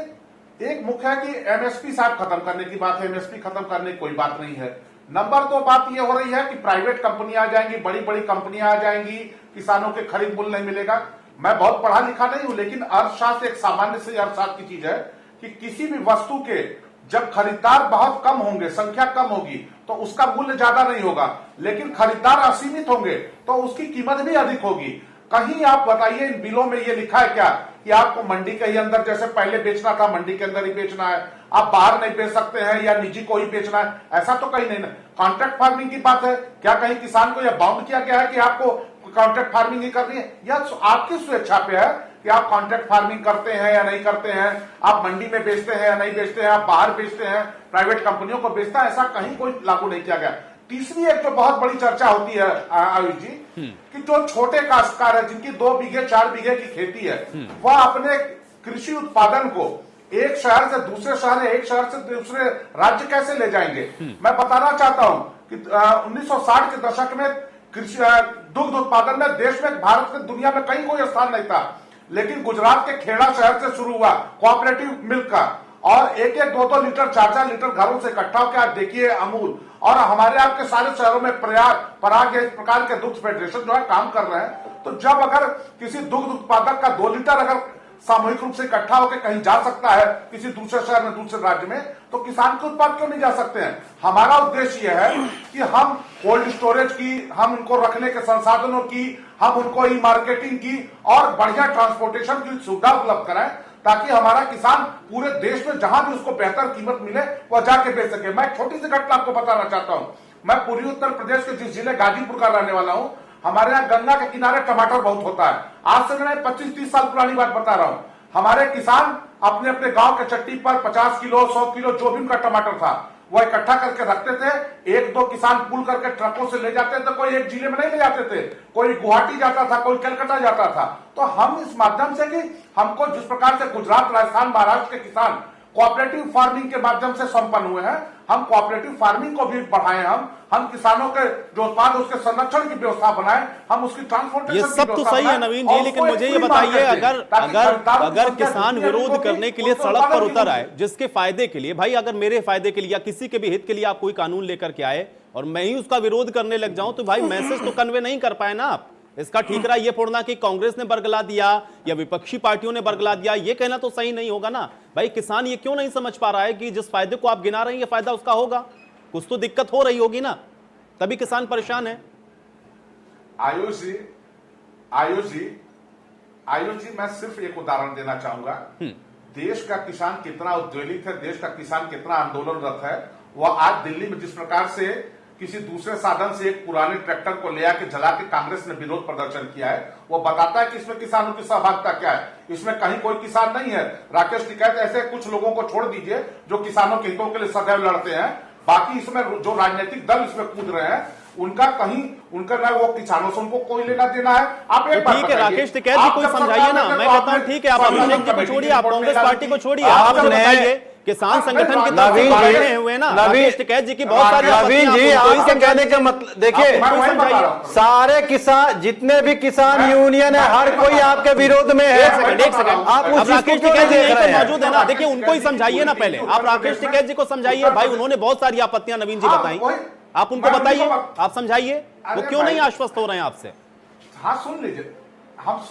एक मुख्य है कि एमएसपी साहब खत्म करने की बात है, एमएसपी खत्म करने की कोई बात नहीं है। नंबर 2 बात यह हो रही है कि प्राइवेट कंपनियां आ जाएंगी, बड़ी बड़ी कंपनियां आ जाएंगी, किसानों के खरीद मूल्य नहीं मिलेगा। मैं बहुत पढ़ा लिखा नहीं हूं, लेकिन अर्थशास्त्र एक सामान्य से अर्थशास्त्र की चीज है कि किसी भी वस्तु के जब खरीदार बहुत कम होंगे, संख्या कम होगी, तो उसका मूल्य ज्यादा नहीं होगा, लेकिन खरीदार असीमित होंगे तो उसकी कीमत भी अधिक होगी। कहीं आप बताइए इन बिलों में ये लिखा है क्या कि आपको मंडी के ही अंदर जैसे पहले बेचना था, मंडी के अंदर ही बेचना है, आप बाहर नहीं बेच सकते हैं या निजी को ही बेचना है? ऐसा तो कहीं नहीं ना। कॉन्ट्रैक्ट फार्मिंग की बात है, क्या कहीं किसान को यह बाउंड किया गया है कि आपको कॉन्ट्रैक्ट फार्मिंग ही करनी है? या आपकी स्वेच्छा पे है कि आप कॉन्ट्रैक्ट फार्मिंग करते हैं या नहीं करते हैं, आप मंडी में बेचते हैं या नहीं बेचते हैं, आप बाहर बेचते हैं, प्राइवेट कंपनियों को बेचता है, ऐसा कहीं कोई लागू नहीं किया गया। तीसरी एक जो बहुत बड़ी चर्चा होती है आयुष जी, कि जो छोटे काश्तकार है जिनकी 2 बीघे 4 बीघे की खेती है, वह अपने कृषि उत्पादन को एक शहर से दूसरे शहर, एक शहर से दूसरे राज्य कैसे ले जाएंगे? मैं बताना चाहता हूं कि 1960 के दशक में कृषि दुग्ध उत्पादन में देश में, भारत में, दुनिया में कहीं कोई स्थान नहीं था। लेकिन गुजरात के खेड़ा शहर से शुरू हुआ कोऑपरेटिव मिल्क का, और एक एक 2-2 लीटर 4-4 लीटर घरों से इकट्ठा होकर आप देखिए अमूल, और हमारे आपके सारे शहरों में पराग इस प्रकार के दुग्ध फेडरेशन जो है काम कर रहे हैं। तो जब अगर किसी दुग्ध उत्पादक का 2 लीटर अगर सामूहिक रूप से इकट्ठा होकर कहीं जा सकता है किसी दूसरे शहर में, दूसरे राज्य में, तो किसान के उत्पाद क्यों नहीं जा सकते हैं? हमारा उद्देश्य यह है कि हम कोल्ड स्टोरेज की, हम उनको रखने के संसाधनों की, हम उनको ई मार्केटिंग की और बढ़िया ट्रांसपोर्टेशन की सुविधा उपलब्ध कराएं, ताकि हमारा किसान पूरे देश में जहां भी उसको बेहतर कीमत मिले वह जाके बेच सके। मैं एक छोटी सी घटना आपको बताना चाहता हूं। मैं पूर्वी उत्तर प्रदेश के जिस जिले गाजीपुर का रहने वाला हूं, हमारे यहाँ गंगा के किनारे टमाटर बहुत होता है। आज से मैं 25-30 साल पुरानी बात बता रहा हूं। हमारे किसान अपने अपने गांव के चट्टी पर 50 किलो 100 किलो जो भी उनका टमाटर था वो इकट्ठा करके रखते थे। 1-2 किसान पुल करके ट्रकों से ले जाते थे। कोई एक जिले में नहीं ले जाते थे, कोई गुवाहाटी जाता था, कोई कलकत्ता जाता था। तो हम इस माध्यम से कि हमको जिस प्रकार से गुजरात, राजस्थान, महाराष्ट्र के किसान कोऑपरेटिव फार्मिंग के माध्यम से संपन्न हुए हैं, हम कोऑपरेटिव फार्मिंग को भी बढ़ाएं। हम किसानों के जो उत्पाद उसके संरक्षण की व्यवस्था बनाएं, हम उसकी ट्रांसपोर्टेशन ये सब तो सही है नवीन जी, लेकिन मुझे ये बताइए, अगर किसान विरोध करने के लिए सड़क पर उतर आए जिसके फायदे के लिए, भाई अगर मेरे फायदे के लिए या किसी के भी हित के लिए आप कोई कानून लेकर के आए और मैं ही उसका विरोध करने लग जाऊं, तो भाई मैसेज तो कन्वे नहीं कर पाए ना आप। इसका ठीकरा ये फोड़ना कि कांग्रेस ने बरगला दिया या विपक्षी पार्टियों ने बरगला दिया, ये कहना तो सही नहीं होगा ना। भाई किसान ये क्यों नहीं समझ पा रहा है कि जिस फायदे को आप गिना रहे हैं ये फायदा उसका होगा? कुछ तो दिक्कत हो रही होगी ना, तभी किसान परेशान है। आयुष जी मैं सिर्फ एक उदाहरण देना चाहूंगा। देश का किसान कितना उद्वेलित है, देश का किसान कितना आंदोलनरत है। वह आज दिल्ली में जिस प्रकार से किसी दूसरे साधन से एक पुराने ट्रैक्टर को ले आके जला के कांग्रेस ने विरोध प्रदर्शन किया है, वो बताता है कि इसमें किसानों की सहभागिता क्या है। इसमें कहीं कोई किसान नहीं है। राकेश टिकैत ऐसे कुछ लोगों को छोड़ दीजिए जो किसानों के हितों के लिए सदैव लड़ते हैं। बाकी इसमें जो राजनीतिक दल इसमें कूद रहे हैं उनका ना वो किसानों से उनको कोई लेना देना है। आप एक ठीक है राकेश टिकैत जी, कोई समझाइए ना। मैं कहता हूँ ठीक है, आप अभिषेक जी को छोड़िए, आप कांग्रेस पार्टी को छोड़िए, आप मुझे बताइए किसान संगठन की तरफ से बातें हुए ना राकेश टिकैत जी की बहुत सारी। नवीन जी आपके कहने का मतलब देखिए, सारे किसान, जितने भी किसान यूनियन है, हर कोई आपके विरोध में है। एक सेकंड, आप राकेश टिकैत जी मौजूद है ना, देखिए उनको ही समझाइए ना पहले। आप राकेश टिकैत जी को समझाइए, भाई उन्होंने बहुत सारी आपत्तियां नवीन जी बताई, आप उनको बताइए, आप समझाइए वो क्यों नहीं आश्वस्त हो रहे हैं आपसे। हाँ सुन लीजिए, हम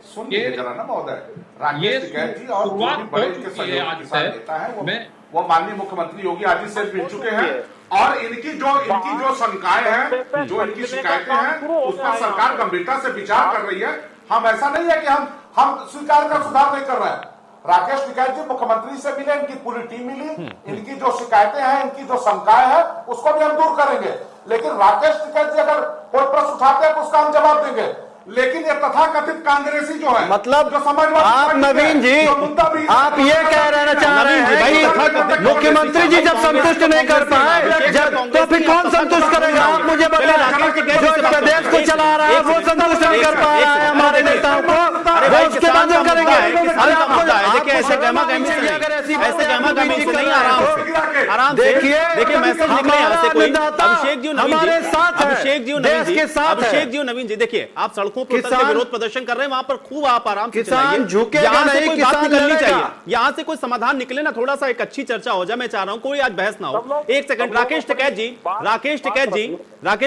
सुन लीजिए जरा ना महोदय। राकेश टिकैत जी और बड़े के सहयोग किसान नेता है वो माननीय मुख्यमंत्री योगी आदित्यनाथ से मिल चुके हैं और इनकी जो शंकाएं हैं, जो इनकी शिकायतें हैं, उस पर सरकार गंभीरता से विचार कर रही है। हम ऐसा नहीं है कि हम स्वीकार कर सुधार नहीं कर रहे हैं। राकेश टिकैत जी मुख्यमंत्री से मिले, इनकी पूरी टीम मिली, इनकी जो शिकायतें हैं, इनकी जो शंकाएं हैं, उसको भी हम दूर करेंगे। लेकिन राकेश टिकैत जी अगर कोई प्रश्न उठाते हैं तो उसका हम जवाब देंगे। लेकिन ये तथाकथित कांग्रेसी जो है, मतलब जो समाजवादी आप नवीन जी आप ये कह रहना चाह रहे हैं मुख्यमंत्री जी जब संतुष्ट नहीं कर पाए तो फिर कौन संतुष्ट करेगा? आप मुझे बताएं, जो प्रदेश को चला रहा है वो संतुष्ट नहीं कर पा रहा है हमारे नेताओं को, वो उसके बाद हम करेंगे। देखिए ऐसे गहमा गहमी से नहीं, आराम से देखिए मैसेज निकले यहाँ से कोई। अभिषेक जी हमारे साथ, अभिषेक जी नवीन जी देखिए, आप सड़कों पर उतर के विरोध प्रदर्शन कर रहे हैं, वहां पर खूब आप आराम से किसान झुकेगा यहाँ से नहीं, कोई बात किसान निकलनी लड़ेगा। चाहिए, यहाँ से कोई समाधान निकले ना, थोड़ा सा एक अच्छी चर्चा हो जाए। मैं चाह रहा हूं कोई आज बहस ना हो। एक सेकंड राकेश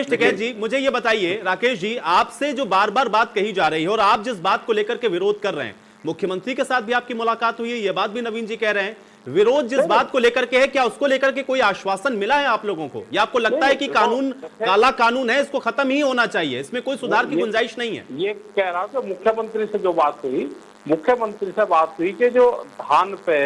टिकैत जी मुझे ये बताइए, राकेश जी आपसे जो बार बार बात कही जा रही है और आप जिस बात को लेकर के विरोध कर रहे हैं, मुख्यमंत्री के साथ भी आपकी मुलाकात हुई है, ये बात भी नवीन जी कह रहे हैं, विरोध जिस बात को लेकर के है, क्या उसको लेकर के कोई आश्वासन मिला है आप लोगों को, या आपको लगता है कि कानून काला कानून है, इसको खत्म ही होना चाहिए, इसमें कोई सुधार की गुंजाइश नहीं है? ये कह रहा था मुख्यमंत्री से जो बात हुई, मुख्यमंत्री से बात हुई कि जो धान पे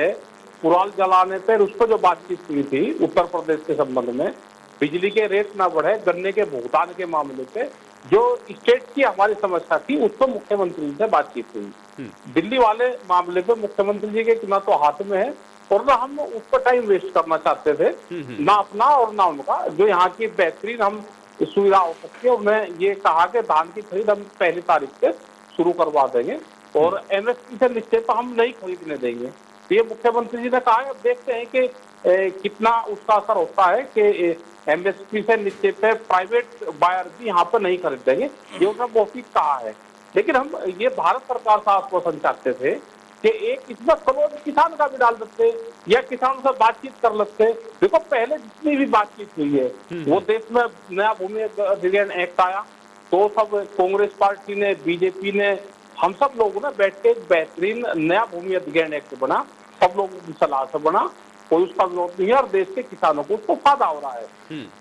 कुराल जलाने पे उस पर जो बातचीत हुई थी उत्तर प्रदेश के संबंध में, बिजली के रेट ना बढ़े, गन्ने के भुगतान के मामले पे जो स्टेट की हमारी समस्या थी उस पर मुख्यमंत्री से बातचीत हुई। दिल्ली वाले मामले पे मुख्यमंत्री जी के ना तो हाथ में है और ना हम उस पर टाइम वेस्ट करना चाहते थे, ना अपना और ना उनका। जो यहाँ की बेहतरीन हम सुविधा हो सकती है, उन्हें ये कहा कि धान की खरीद हम 1 तारीख से शुरू करवा देंगे और एमएसपी से निश्चय पर हम नहीं खरीदने देंगे। तो ये मुख्यमंत्री जी ने कहा है। अब देखते हैं कि कितना उसका असर होता है कि एमएसपी से नीचे पे प्राइवेट बायर भी यहाँ पे नहीं खरीदेंगे, ये उन्होंने मौखिक कहा है। लेकिन हम ये भारत सरकार से आश्वासन चाहते थे कि एक इसमें करोड़ किसान का भी डाल देते या किसानों से बातचीत कर लेते। देखो पहले जितनी भी बातचीत हुई है वो देश में नया भूमि अधिग्रहण एक्ट आया तो सब कांग्रेस पार्टी ने, बीजेपी ने, हम सब लोगों ने बैठ के एक बेहतरीन नया भूमि अधिग्रहण एक्ट बना, सब लोगों की सलाह से बना, कोई उसका विरोध नहीं है और देश के किसानों को उसको फायदा हो रहा है।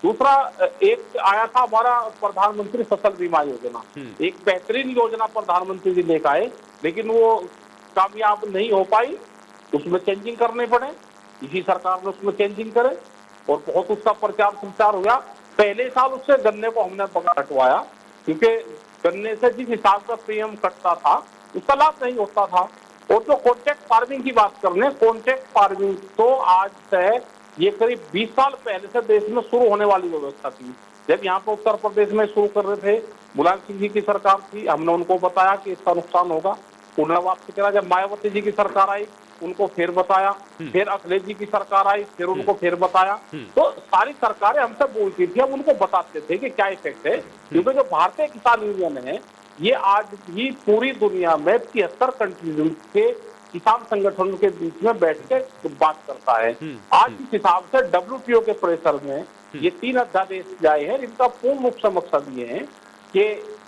दूसरा एक आया था हमारा प्रधानमंत्री फसल बीमा योजना, एक बेहतरीन योजना प्रधानमंत्री जी लेकर आए, लेकिन वो कामयाब नहीं हो पाई, उसमें चेंजिंग करने पड़े, इसी सरकार ने उसमें चेंजिंग करे और बहुत उसका प्रचार संचार हुआ। पहले साल उससे गन्ने को हमने पकड़ हटवाया क्योंकि गन्ने से जिस हिसाब का प्रीमियम कटता था उसका लाभ नहीं होता था। और जो कॉन्ट्रैक्ट फार्मिंग की बात कर रहे हैं, कॉन्ट्रैक्ट फार्मिंग तो आज से ये करीब 20 साल पहले से देश में शुरू होने वाली व्यवस्था थी। जब यहाँ पर उत्तर प्रदेश में शुरू कर रहे थे, मुलायम सिंह जी की सरकार थी, हमने उनको बताया कि इसका नुकसान होगा, उन्हें वापसी करा। जब मायावती जी की सरकार आई उनको फिर बताया, फिर अखिलेश जी की सरकार आई फिर उनको फिर बताया। तो सारी सरकारें हमसे बोलती थी, हम उनको बताते थे कि क्या इफेक्ट है, क्योंकि जो भारतीय किसान यूनियन है ये आज भी पूरी दुनिया में 73 कंट्रीज के किसान संगठनों के बीच में बैठ के बात करता है। आज इस हिसाब से WTO के प्रेशर में ये 3 अध्यादेश जाए हैं, इनका पूर्ण रूप से मकसद ये है कि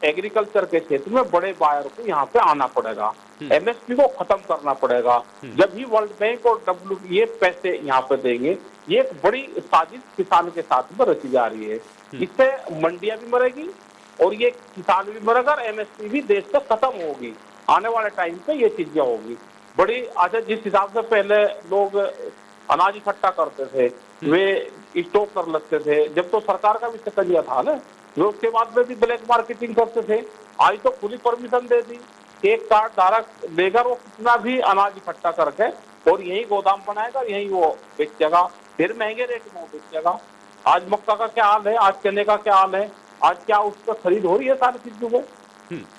एग्रीकल्चर के क्षेत्र में बड़े बायर को यहाँ पे आना पड़ेगा, एमएसपी को खत्म करना पड़ेगा, जब ही वर्ल्ड बैंक और WTO पैसे यहाँ पे देंगे। ये एक बड़ी साजिश किसान के साथ में रची जा रही है। इससे मंडियां भी मरेगी और ये किसान भी मरेगा और एमएसपी भी देश से खत्म होगी। आने वाले टाइम पे ये चीजें होगी बड़ी। अच्छा, जिस हिसाब से पहले लोग अनाज इकट्ठा करते थे, वे स्टॉक कर लेते थे, जब तो सरकार का भी सकंजा था ना, वे उसके बाद में भी ब्लैक मार्केटिंग करते थे। आज तो खुली परमिशन दे दी, एक कार्ड धारक लेकर वो कितना भी अनाज इकट्ठा करके और यही गोदाम बनाएगा, यही वो बेचेगा, फिर महंगे रेट में बेचेगा। आज मक्का का क्या हाल है, आज चने का क्या हाल है, आज क्या उसका खरीद हो रही है सारी चीजों को।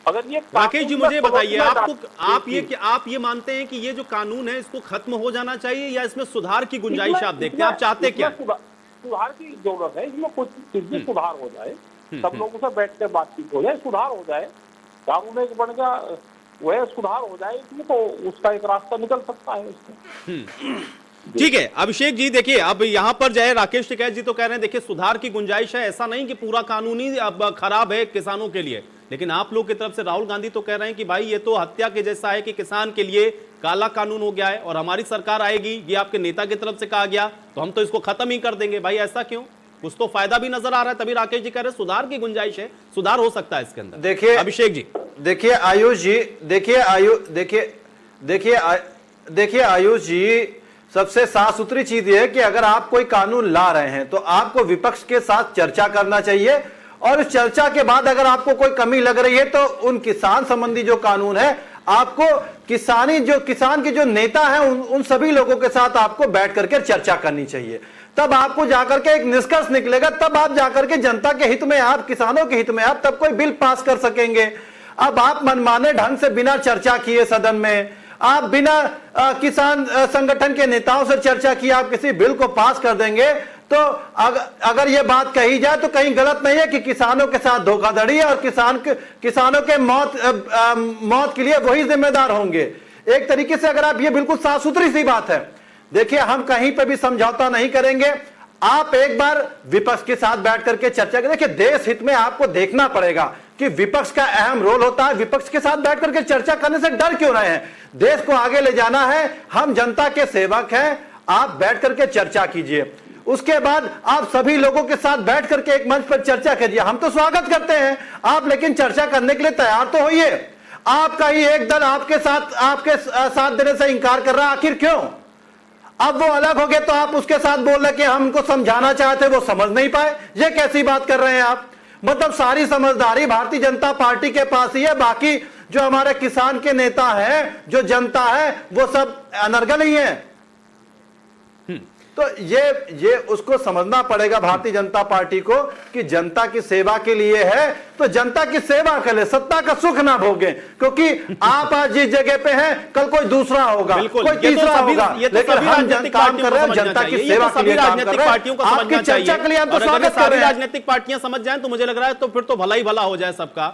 अगर ये राकेश जी मुझे बताइए, आप ये मानते हैं कि ये जो कानून है इसको खत्म हो जाना चाहिए या इसमें सुधार की गुंजाइश आप देखते हैं, आप चाहते क्या? सुधार की जरूरत है, इसमें कुछ चीजें सुधार हो जाए, सब लोगों से बैठ कर बातचीत हो जाए, सुधार हो जाए, कानून एक बन गया वह सुधार हो जाए, इसमें तो उसका एक रास्ता निकल सकता है इससे। ठीक है अभिषेक जी, देखिए अब यहाँ पर जो है राकेश टिकैत जी तो कह रहे हैं देखिए सुधार की गुंजाइश है, ऐसा नहीं कि पूरा कानून ही अब खराब है किसानों के लिए, लेकिन आप लोग की तरफ से राहुल गांधी तो कह रहे हैं कि भाई ये तो हत्या के जैसा है कि किसान के लिए काला कानून हो गया है और हमारी सरकार आएगी, ये आपके नेता की तरफ से कहा गया, तो हम तो इसको खत्म ही कर देंगे। भाई ऐसा क्यों? कुछ तो फायदा भी नजर आ रहा है, तभी राकेश जी कह रहे हैं सुधार की गुंजाइश है, सुधार हो सकता है इसके अंदर। देखिए अभिषेक जी, देखिए आयुष जी, देखिए आयुष जी, सबसे साफ सुथरी चीज यह है कि अगर आप कोई कानून ला रहे हैं तो आपको विपक्ष के साथ चर्चा करना चाहिए और उस चर्चा के बाद अगर आपको कोई कमी लग रही है तो उन किसान संबंधी जो कानून है आपको किसान के जो नेता हैं उन सभी लोगों के साथ आपको बैठ करके चर्चा करनी चाहिए। तब आपको जाकर के एक निष्कर्ष निकलेगा, तब आप जाकर के जनता के हित में, आप किसानों के हित में आप तब कोई बिल पास कर सकेंगे। अब आप मनमाने ढंग से बिना चर्चा किए सदन में, आप बिना किसान संगठन के नेताओं से चर्चा किए आप किसी बिल को पास कर देंगे, तो अगर यह बात कही जाए तो कहीं गलत नहीं है कि किसानों के साथ धोखाधड़ी है और किसानों के मौत के लिए वही जिम्मेदार होंगे। एक तरीके से अगर आप, ये बिल्कुल साफ सुथरी सी बात है। देखिए हम कहीं पे भी समझौता नहीं करेंगे, आप एक बार विपक्ष के साथ बैठ करके चर्चा करें। देखिए देश हित में आपको देखना पड़ेगा कि विपक्ष का अहम रोल होता है, विपक्ष के साथ बैठ करके चर्चा करने से डर क्यों रहे हैं? देश को आगे ले जाना है, हम जनता के सेवक हैं, आप बैठ करके चर्चा कीजिए। उसके बाद आप सभी लोगों के साथ बैठ करके एक मंच पर चर्चा कीजिए। हम तो स्वागत करते हैं आप, लेकिन चर्चा करने के लिए तैयार तो होइए। आपका ही एक दल आपके साथ देने से इंकार कर रहा है, आखिर क्यों? अब वो अलग हो गए तो आप उसके साथ बोल रहे कि हम उनको समझाना चाहते, वो समझ नहीं पाए। ये कैसी बात कर रहे हैं आप? मतलब सारी समझदारी भारतीय जनता पार्टी के पास ही है, बाकी जो हमारे किसान के नेता हैं, जो जनता है, वो सब अनर्गल ही है। तो ये उसको समझना पड़ेगा भारतीय जनता पार्टी को कि जनता की सेवा के लिए है तो जनता की सेवा करे, सत्ता का सुख ना भोगे, क्योंकि आप आज जिस जगह पे हैं कल कोई दूसरा होगा, कोई तीसरा होगा, लेकिन हम काम कर रहे हैं जनता की सेवा के लिए काम कर रहे हैं। आपकी चर्चा के लिए हम तो स्वागत कर रहे हैं। राजनीतिक पार्टियां समझ जाएं तो मुझे लग रहा है तो फिर तो भला ही भला हो जाए सबका।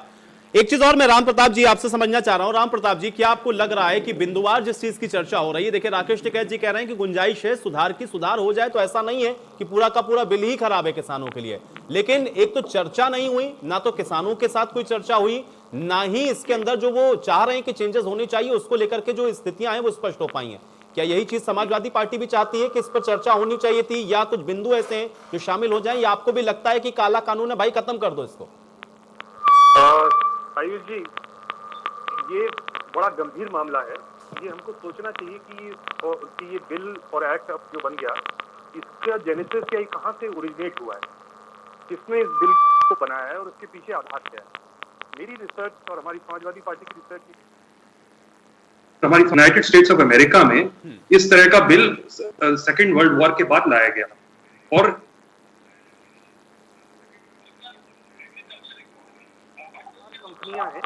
एक चीज और मैं राम प्रताप जी आपसे समझना चाह रहा हूं। राम प्रताप जी, क्या आपको लग रहा है कि बिंदुवार जिस चीज की चर्चा हो रही है, देखिए राकेश टिकैत जी कह रहे हैं कि गुंजाइश है सुधार की, सुधार हो जाए तो ऐसा नहीं है कि पूरा का पूरा बिल ही खराब है किसानों के लिए, लेकिन एक तो चर्चा नहीं हुई, ना तो किसानों के साथ कोई चर्चा हुई, ना ही इसके अंदर जो वो चाह रहे हैं कि चेंजेस होनी चाहिए उसको लेकर के जो स्थितियां हैं वो स्पष्ट हो पाई हैं। क्या यही चीज समाजवादी पार्टी भी चाहती है कि इस पर चर्चा होनी चाहिए थी, या कुछ बिंदु ऐसे हैं जो शामिल हो जाएं, या आपको भी लगता है कि काला कानून है भाई खत्म कर दो इसको? आयुष जी, ये बड़ा गंभीर मामला है। ये हमको सोचना चाहिए कि ये बिल और एक्ट अब जो बन गया, इसका जेनेसिस क्या, कहाँ से ओरिजिनेट हुआ है, किसने इस बिल को बनाया है और उसके पीछे आधार क्या है। मेरी रिसर्च और हमारी समाजवादी पार्टी की रिसर्च, हमारी यूनाइटेड स्टेट्स ऑफ अमेरिका में इस तरह का बिल सेकेंड वर्ल्ड वॉर के बाद लाया गया और कंपनियां हैं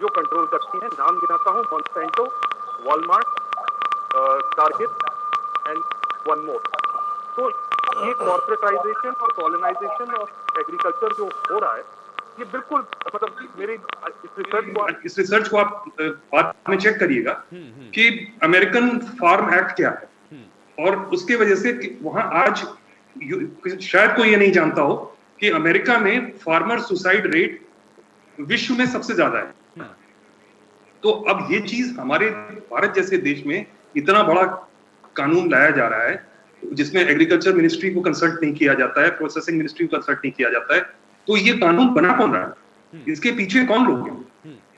जो कंट्रोल करती हैं। नाम गिनाता हूं, Monsanto, Walmart, target and one more. तो ये कॉर्पोरेटाइजेशन और कॉलोनाइजेशन ऑफ एग्रीकल्चर जो हो रहा है, ये बिल्कुल मतलब मेरी इस रिसर्च को आप बाद में चेक करिएगा कि अमेरिकन फार्म एक्ट क्या है, और उसके वजह से वहां आज शायद कोई ये नहीं जानता हो कि अमेरिका में फार्मर सुसाइड रेट विश्व में सबसे ज्यादा है। तो अब ये चीज हमारे भारत जैसे देश में इतना बड़ा कानून लाया जा रहा है जिसमें एग्रीकल्चर मिनिस्ट्री को कंसल्ट नहीं किया जाता है, प्रोसेसिंग मिनिस्ट्री को कंसल्ट नहीं किया जाता है, तो ये कानून बना कौन रहा है, इसके पीछे कौन लोग हैं?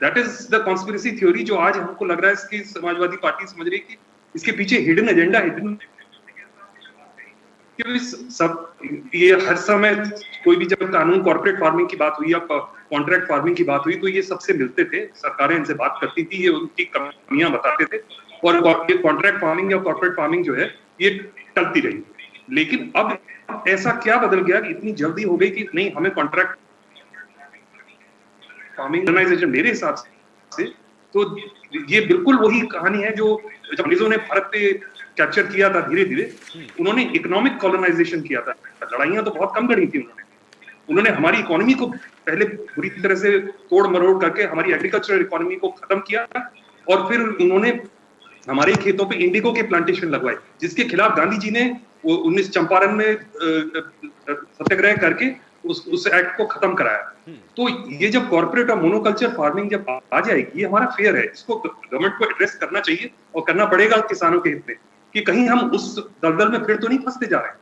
That is the conspiracy theory जो आज हमको लग रहा है इसकी समाजवादी पार्टी समझ रही है कि इसके पीछे हिडन एजेंडा, हिडन सब ये हर समय कोई भी जब कानून कॉर्पोरेट फार्मिंग की बात हुई या कॉन्ट्रैक्ट फार्मिंग की बात हुई तो ये सबसे मिलते थे, सरकारें इनसे बात करती थी, ये उनकी कमियां बताते थे और कॉन्ट्रैक्ट फार्मिंग या कॉर्पोरेट फार्मिंग जो है ये टलती रही। लेकिन अब ऐसा क्या बदल गया कि इतनी जल्दी हो गई कि नहीं हमें कॉन्ट्रैक्ट फार्मिंग ऑर्गेनाइजेशन, मेरे हिसाब से तो ये बिल्कुल वही कहानी है जो जब अंग्रेजों ने भारत पे कैप्चर किया था, धीरे धीरे उन्होंने इकोनॉमिक कॉलोनाइजेशन किया था। लड़ाइयां तो बहुत कम लड़ी थी उन्होंने हमारी इकोनॉमी को पहले पूरी तरह से तोड़ मरोड़ करके हमारी एग्रीकल्चरल इकोनॉमी को खत्म किया और फिर उन्होंने हमारे खेतों पे इंडिगो के प्लांटेशन लगवाए, जिसके खिलाफ गांधी जी ने 19 चंपारण में सत्याग्रह करके उस एक्ट को खत्म कराया। तो ये जब कॉर्पोरेट और मोनोकल्चर फार्मिंग जब आ जाएगी, ये हमारा फेयर है, इसको गवर्नमेंट को एड्रेस करना चाहिए और करना पड़ेगा किसानों के हित में कि कहीं हम उस दलदल में फिर तो नहीं फंसते जा रहे हैं।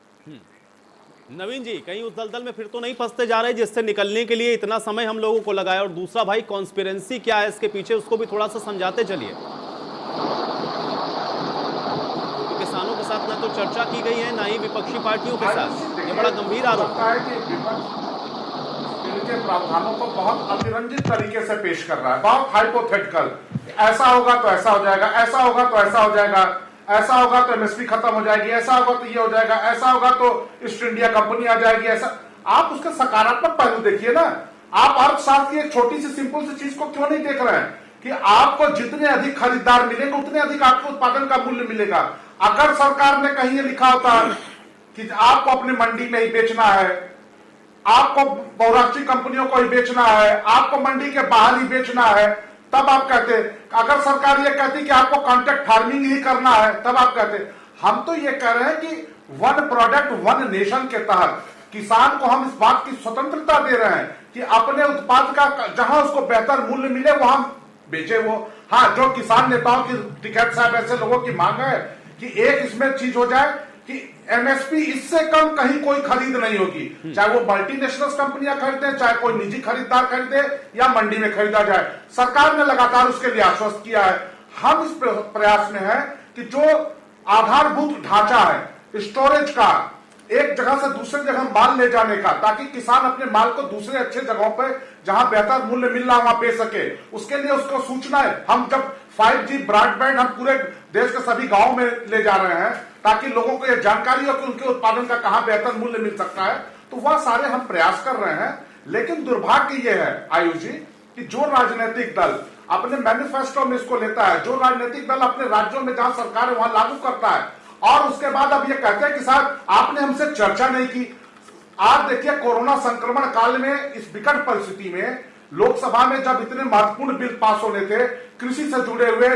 नवीन जी, कहीं उस दलदल में फिर तो नहीं फंसते जा रहे जिससे निकलने के लिए इतना समय हम लोगों को लगाया। और दूसरा भाई, कॉन्स्पिरेंसी क्या है इसके पीछे, उसको भी थोड़ा सा समझाते चलिए। तो किसानों के साथ ना तो चर्चा की गई है, ना ही विपक्षी पार्टियों के साथ। ये बड़ा गंभीर आरोप है कि विपक्ष इनके प्रावधानों को बहुत अतिरंजित तरीके से पेश कर रहा है, बहुत हाइपोथेटिकल। ऐसा होगा तो ऐसा हो जाएगा, ऐसा होगा तो ऐसा हो जाएगा, ऐसा होगा तो एमएसपी खत्म हो जाएगी, ऐसा होगा तो ये हो जाएगा, ऐसा होगा तो ईस्ट इंडिया कंपनी आ जाएगी। ऐसा आप उसका सकारात्मक पहलू देखिए ना। आप अर्थशास्त्र की एक छोटी सी सिंपल सी चीज को क्यों नहीं देख रहे हैं कि आपको जितने अधिक खरीदार मिलेंगे उतने अधिक आपको उत्पादन का मूल्य मिलेगा। अगर सरकार ने कहीं लिखा होता कि आपको अपनी मंडी में ही बेचना है, आपको बहुराष्ट्रीय कंपनियों को ही बेचना है, आपको मंडी के बाहर ही बेचना है, तब आप कहते। अगर सरकार ये कहती कि आपको कॉन्ट्रैक्ट फार्मिंग ही करना है, तब आप कहते। हम तो ये कह रहे हैं कि वन प्रोडक्ट वन नेशन के तहत किसान को हम इस बात की स्वतंत्रता दे रहे हैं कि अपने उत्पाद का जहां उसको बेहतर मूल्य मिले वहां बेचे वो। हाँ, जो किसान नेताओं की, टिकैत साहब ऐसे लोगों की मांग है कि एक इसमें चीज हो जाए कि एमएसपी इससे कम कहीं कोई खरीद नहीं होगी, चाहे वो मल्टीनेशनल कंपनियां खरीदे, चाहे कोई निजी खरीदार खरीदे या मंडी में खरीदा जाए। सरकार ने लगातार उसके लिए आश्वस्त किया है। हम इस प्रयास में है कि जो आधारभूत ढांचा है स्टोरेज का, एक जगह से दूसरी जगह माल ले जाने का, ताकि किसान अपने माल को दूसरे अच्छे जगहों पर जहां बेहतर मूल्य मिल रहा वहां बेच सके, उसके लिए उसको सूचना है। हम जब 5G ब्रॉडबैंड हम पूरे देश के सभी गांवों में ले जा रहे हैं ताकि लोगों को यह जानकारी हो कि उनके उत्पादन का कहां बेहतर मूल्य मिल सकता है। तो वह सारे हम प्रयास कर रहे हैं। लेकिन दुर्भाग्य यह है आयुष जी कि जो राजनीतिक दल अपने मैनिफेस्टो में इसको लेता है, जो राजनीतिक दल अपने राज्यों में जहां सरकार है वहां लागू करता है, और उसके बाद अब ये कहते हैं कि साहब आपने हमसे चर्चा नहीं की। आज देखिए कोरोना संक्रमण काल में इस विकट परिस्थिति में लोकसभा में जब इतने महत्वपूर्ण बिल पास होने थे, कृषि से जुड़े हुए,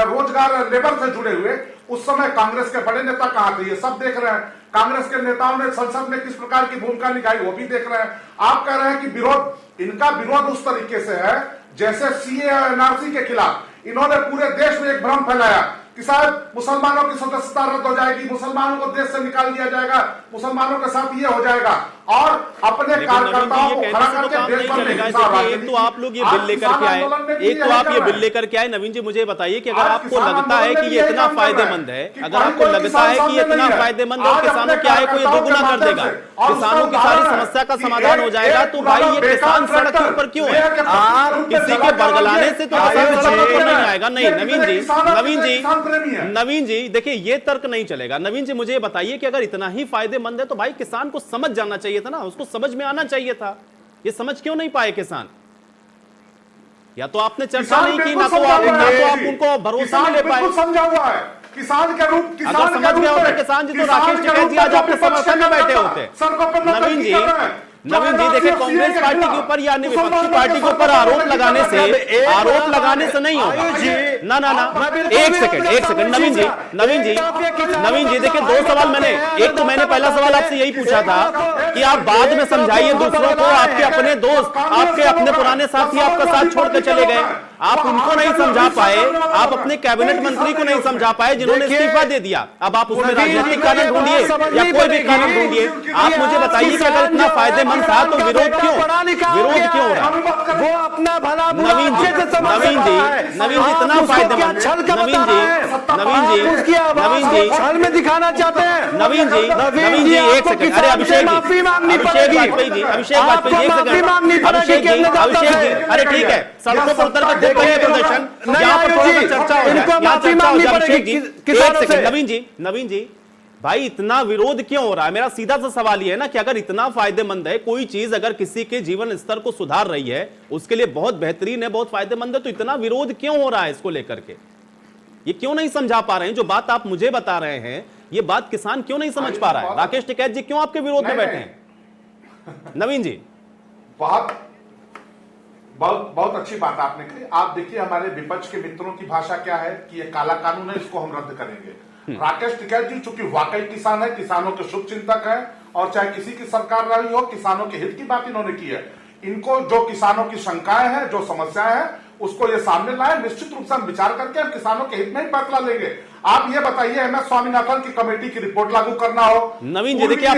रोजगार लेबर से जुड़े हुए, उस समय कांग्रेस के बड़े नेता कहां थे? ये सब देख रहे हैं। कांग्रेस के नेताओं ने संसद में किस प्रकार की भूमिका निभाई वो भी देख रहे हैं। आप कह रहे हैं कि विरोध, इनका विरोध उस तरीके से है जैसे सीए और एनआरसी के खिलाफ इन्होंने पूरे देश में एक भ्रम फैलाया कि शायद मुसलमानों की सदस्यता रद्द हो जाएगी, मुसलमानों को देश से निकाल दिया जाएगा, मुसलमानों के साथ ये हो जाएगा, और अपने कार्यकर्ताओं को खड़ा करके देश भर में हिंसा और एक तो आप लोग ये बिल लेकर के आए, एक तो आप ये बिल लेकर के आए। नवीन जी मुझे बताइए कि अगर आपको लगता है कि ये इतना फायदेमंद है, अगर आपको लगता है कि ये इतना फायदेमंद है, किसानों की आय को ये दोगुना कर देगा, किसानों की सारी समस्या का समाधान हो जाएगा, तो भाई ये किसान सड़क के ऊपर क्यों है? आप किसी के बरगलाने से तो किसान सड़क पर नहीं आएगा। नहीं नवीन जी देखिए ये तर्क नहीं चलेगा। नवीन जी मुझे बताइए कि अगर इतना ही फायदेमंद है तो भाई किसान को समझ जाना चाहिए था ना, उसको समझ में आना चाहिए था। ये समझ क्यों नहीं पाए किसान? या तो आपने चर्चा नहीं की, ना तो आप उनको भरोसा नहीं ले पाए। समझा हुआ है किसान के रूप, अगर समझ गया होता किसान जी तो राकेश टिकैत जी आज आपके समर्थन में बैठे होते। नवीन जी देखिए कांग्रेस पार्टी के ऊपर या विपक्षी पार्टी के ऊपर आरोप लगाने से नहीं होगा। ना एक सेकंड नवीन जी देखिए दो सवाल मैंने, एक तो मैंने पहला सवाल आपसे यही पूछा था कि आप बाद में समझाइए दूसरों को। आपके अपने दोस्त, आपके अपने पुराने साथी आपका साथ छोड़ के चले गए, आप उनको नहीं समझा पाए, आप अपने कैबिनेट मंत्री को नहीं समझा पाए जिन्होंने इस्तीफा दे दिया। अब आप उसमें राजनीतिक कारण ढूंढिए या कोई भी कारण ढूंढिए, आप मुझे बताइए कि अगर इतना फायदेमंद था तो विरोध क्यों हो रहा? वो अपना भला नवीन जी इतना फायदेमंद, नवीन जी छल में दिखाना चाहते हैं। नवीन जी एक सेकंड, अरे अभिषेक वाजपेयी जी एक सेकंड, अभिषेक जी अरे ठीक है, सड़कों पर उतर कर प्रदर्शन, यहाँ पर थोड़ा सा चर्चा हो जाए। अभिषेक जी एक सेकंड, नवीन जी भाई इतना विरोध क्यों हो रहा है? मेरा सीधा सा सवाल ये है ना कि अगर इतना फायदेमंद है कोई चीज, अगर किसी के जीवन स्तर को सुधार रही है, उसके लिए बहुत बेहतरीन है, बहुत फायदेमंद है, तो इतना विरोध क्यों हो रहा है इसको लेकर के? ये क्यों नहीं समझा पा रहे हैं? जो बात आप मुझे बता रहे हैं ये बात किसान क्यों नहीं समझ पा रहा है? राकेश टिकैत जी क्यों आपके विरोध में बैठे हैं? नवीन जी बहुत अच्छी बात आपने कही। आप देखिए हमारे विपक्ष के मित्रों की भाषा क्या है कि ये काला कानून है, इसको हम रद्द करेंगे। राकेश टिकैत जी चूंकि वाकई किसान है, किसानों के शुभ चिंतक है, और चाहे किसी की सरकार रही हो, किसानों के हित की बात इन्होंने की है। इनको जो किसानों की शंकाएं हैं, जो समस्याएं हैं, उसको ये सामने लाए, निश्चित रूप से हम विचार करके हम किसानों के हित में ही फैसला लेंगे। आप ये बताइए एमएस स्वामीनाथन की कमेटी की रिपोर्ट लागू करना हो। नवीन जी देखिए आप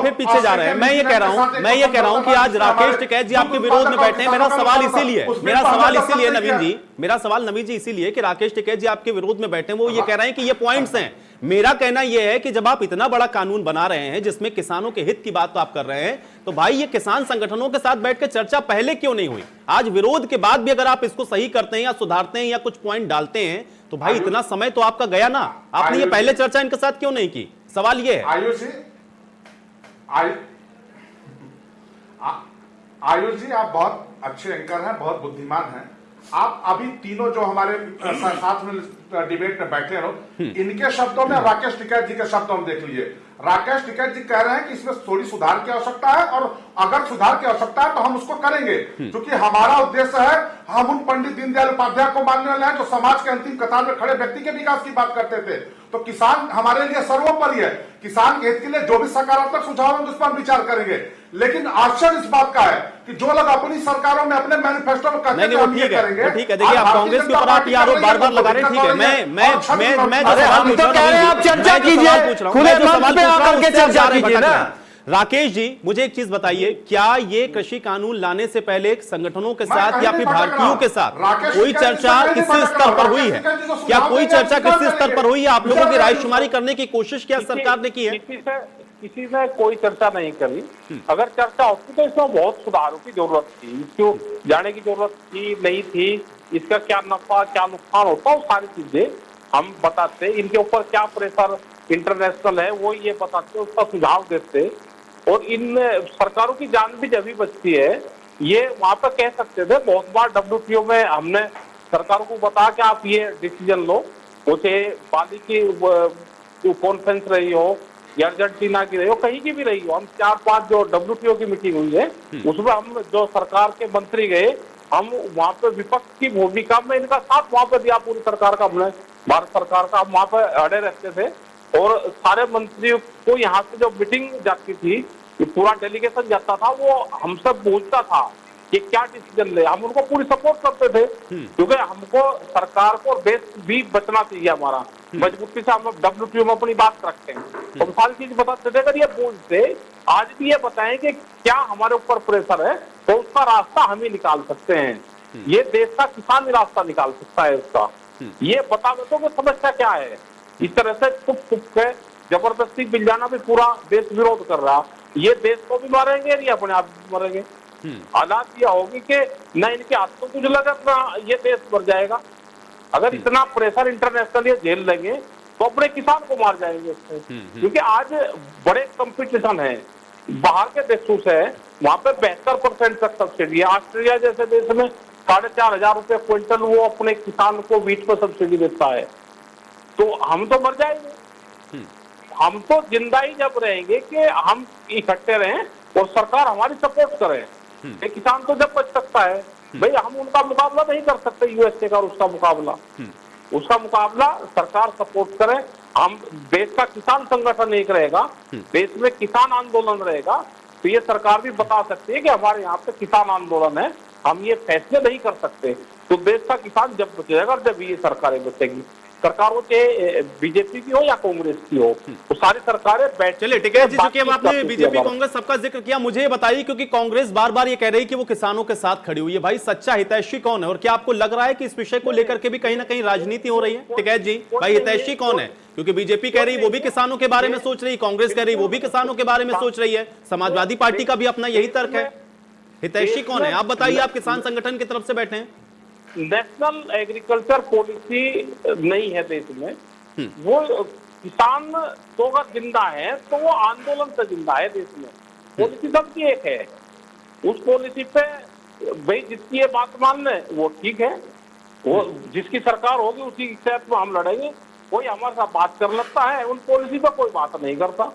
फिर पीछे जा रहे हैं। मैं ये कह रहा हूं कि आज राकेश टिकैत जी आपके विरोध में बैठे हैं। मेरा सवाल इसीलिए नवीन जी इसीलिए कि राकेश टिकैत जी आपके विरोध में बैठे हैं, वो ये कह रहे हैं कि ये पॉइंट्स हैं। मेरा कहना यह है कि जब आप इतना बड़ा कानून बना रहे हैं जिसमें किसानों के हित की बात तो आप कर रहे हैं, तो भाई ये किसान संगठनों के साथ बैठकर चर्चा पहले क्यों नहीं हुई? आज विरोध के बाद भी अगर आप इसको सही करते हैं या सुधारते हैं या कुछ पॉइंट डालते हैं तो भाई इतना समय तो आपका गया ना। आपने ये पहले चर्चा इनके साथ क्यों नहीं की? सवाल ये है। आयुष जी आप बहुत अच्छे एंकर हैं, बहुत बुद्धिमान हैं। आप अभी तीनों जो हमारे साथ में डिबेट में बैठे हो, इनके शब्दों में राकेश टिकैत जी के शब्दों में देख लीजिए। राकेश टिकैत जी कह रहे हैं कि इसमें थोड़ी सुधार की आवश्यकता है, और अगर सुधार की आवश्यकता है तो हम उसको करेंगे, क्योंकि हमारा उद्देश्य है हम उन पंडित दीनदयाल उपाध्याय को मानने वाले हैं जो समाज के अंतिम कतार में खड़े व्यक्ति के विकास की बात करते थे। तो किसान हमारे लिए सर्वोपरि है। किसान के हित के लिए जो भी सकारात्मक सुझाव है उस पर विचार करेंगे। लेकिन आश्चर्य इस बात का है कि जो लोग अपनी सरकारों में अपने मैनिफेस्टो में कहते हैं हम ये करेंगे। ठीक है, देखिए आप कांग्रेस के ऊपर आप आरोप बार-बार लगा रहे हैं। ठीक है, मैं जो सवाल पूछ रहा हूं, आप चर्चा कीजिए, खुले मंच पे आकर के चर्चा कीजिए ना। राकेश जी मुझे एक चीज बताइए, क्या ये कृषि कानून लाने से पहले संगठनों के साथ या फिर भारतीयों के साथ कोई चर्चा किसी स्तर पर हुई है? क्या कोई चर्चा किसी स्तर पर हुई है? आप लोगों की रायशुमारी करने की कोशिश क्या सरकार ने की है? किसी ने कोई चर्चा नहीं करी। अगर चर्चा होती तो इसमें बहुत सुधारों की जरूरत थी, इसको जाने की जरूरत थी नहीं थी, इसका क्या नफा क्या नुकसान होता है, सारी चीजें हम बताते, इनके ऊपर क्या प्रेशर इंटरनेशनल है वो ये बताते, उसका सुझाव देते, और इन सरकारों की जान भी जब भी बचती है, ये वहां पर कह सकते थे। बहुत बार WTO में हमने सरकारों को बताया कि आप ये डिसीजन लो, उसे बाली की कॉन्फ्रेंस रही हो या अर्जेंटीना की रही हो, कहीं की भी रही हो, हम 4-5 जो WTO की मीटिंग हुई है उसमें हम जो सरकार के मंत्री गए, हम वहां पे विपक्ष की भूमिका में इनका साथ वहां पे दिया, पूरी सरकार का, हमने भारत सरकार का, हम वहां पे अड़े रहते थे। और सारे मंत्रियों को यहाँ से जो मीटिंग जाती थी, पूरा डेलीगेशन जाता था, वो हमसे पूछता था कि क्या डिसीजन ले, हम उनको पूरी सपोर्ट करते थे, क्योंकि हमको सरकार को देश भी बचना चाहिए हमारा, मजबूती से हम WTO में अपनी बात रखते हैं, तो हम सारी चीज बताते थे। अगर ये बोलते आज भी ये बताएं कि क्या हमारे ऊपर प्रेशर है, तो उसका रास्ता हम ही निकाल सकते हैं, ये देश का किसान ही रास्ता निकाल सकता है उसका, ये बता दो कि समस्या क्या है। इस तरह से चुप के जबरदस्ती बिल जाना भी पूरा देश विरोध कर रहा, ये देश को भी मारेंगे, ये अपने आप भी मरेंगे। हालात यह होगी कि न इनके हाथों कुछ लगे, अपना ये देश मर जाएगा। अगर इतना प्रेशर इंटरनेशनल ये झेल लेंगे तो अपने किसान को मार जाएंगे इससे, क्योंकि आज बड़े कंपटीशन है बाहर के देशों से, वहां पे 72% तक सब्सिडी है। ऑस्ट्रेलिया जैसे देश में 4,500 रुपए क्विंटल वो अपने किसान को बीज पर सब्सिडी देता है, तो हम तो मर जाएंगे। हम तो जिंदा ही जब रहेंगे कि हम इकट्ठे रहें और सरकार हमारी सपोर्ट करे, ये किसान तो जब बच सकता है भाई, हम उनका मुकाबला नहीं कर सकते, USA का उसका मुकाबला सरकार सपोर्ट करे। हम देश का किसान संगठन एक रहेगा, देश में किसान आंदोलन रहेगा, तो ये सरकार भी बता सकती है कि हमारे यहाँ पे किसान आंदोलन है, हम ये फैसले नहीं कर सकते। तो देश का किसान जब बचेगा जब ये सरकारें बचेगी, सरकार हो चाहे बीजेपी की हो या कांग्रेस की हो, तो सारी सरकारें बैठ। चलिए ठीक है जी, चूंकि अब आपने बीजेपी कांग्रेस सबका जिक्र किया, मुझे ये बताइए, क्योंकि कांग्रेस बार बार ये कह रही कि वो किसानों के साथ खड़ी हुई है, भाई सच्चा हितैषी कौन है, और क्या आपको लग रहा है कि इस विषय को लेकर के भी कहीं ना कहीं राजनीति हो रही है? टिकैत जी, भाई हितैषी कौन है? क्योंकि बीजेपी कह रही वो भी किसानों के बारे में सोच रही, कांग्रेस कह रही वो भी किसानों के बारे में सोच रही है, समाजवादी पार्टी का भी अपना यही तर्क है। हितैषी कौन है? आप बताइए, आप किसान संगठन की तरफ से बैठे हैं। नेशनल एग्रीकल्चर पॉलिसी नहीं है देश में, वो किसान तो अगर जिंदा है तो वो आंदोलन से जिंदा है देश में। पॉलिसी सबकी एक है, उस पॉलिसी पे भाई जिसकी ये बात मान ले वो ठीक है, वो जिसकी सरकार होगी उसी के साथ में हम लड़ेंगे। कोई हमारे साथ बात कर लगता है, उन पॉलिसी पर कोई बात नहीं करता।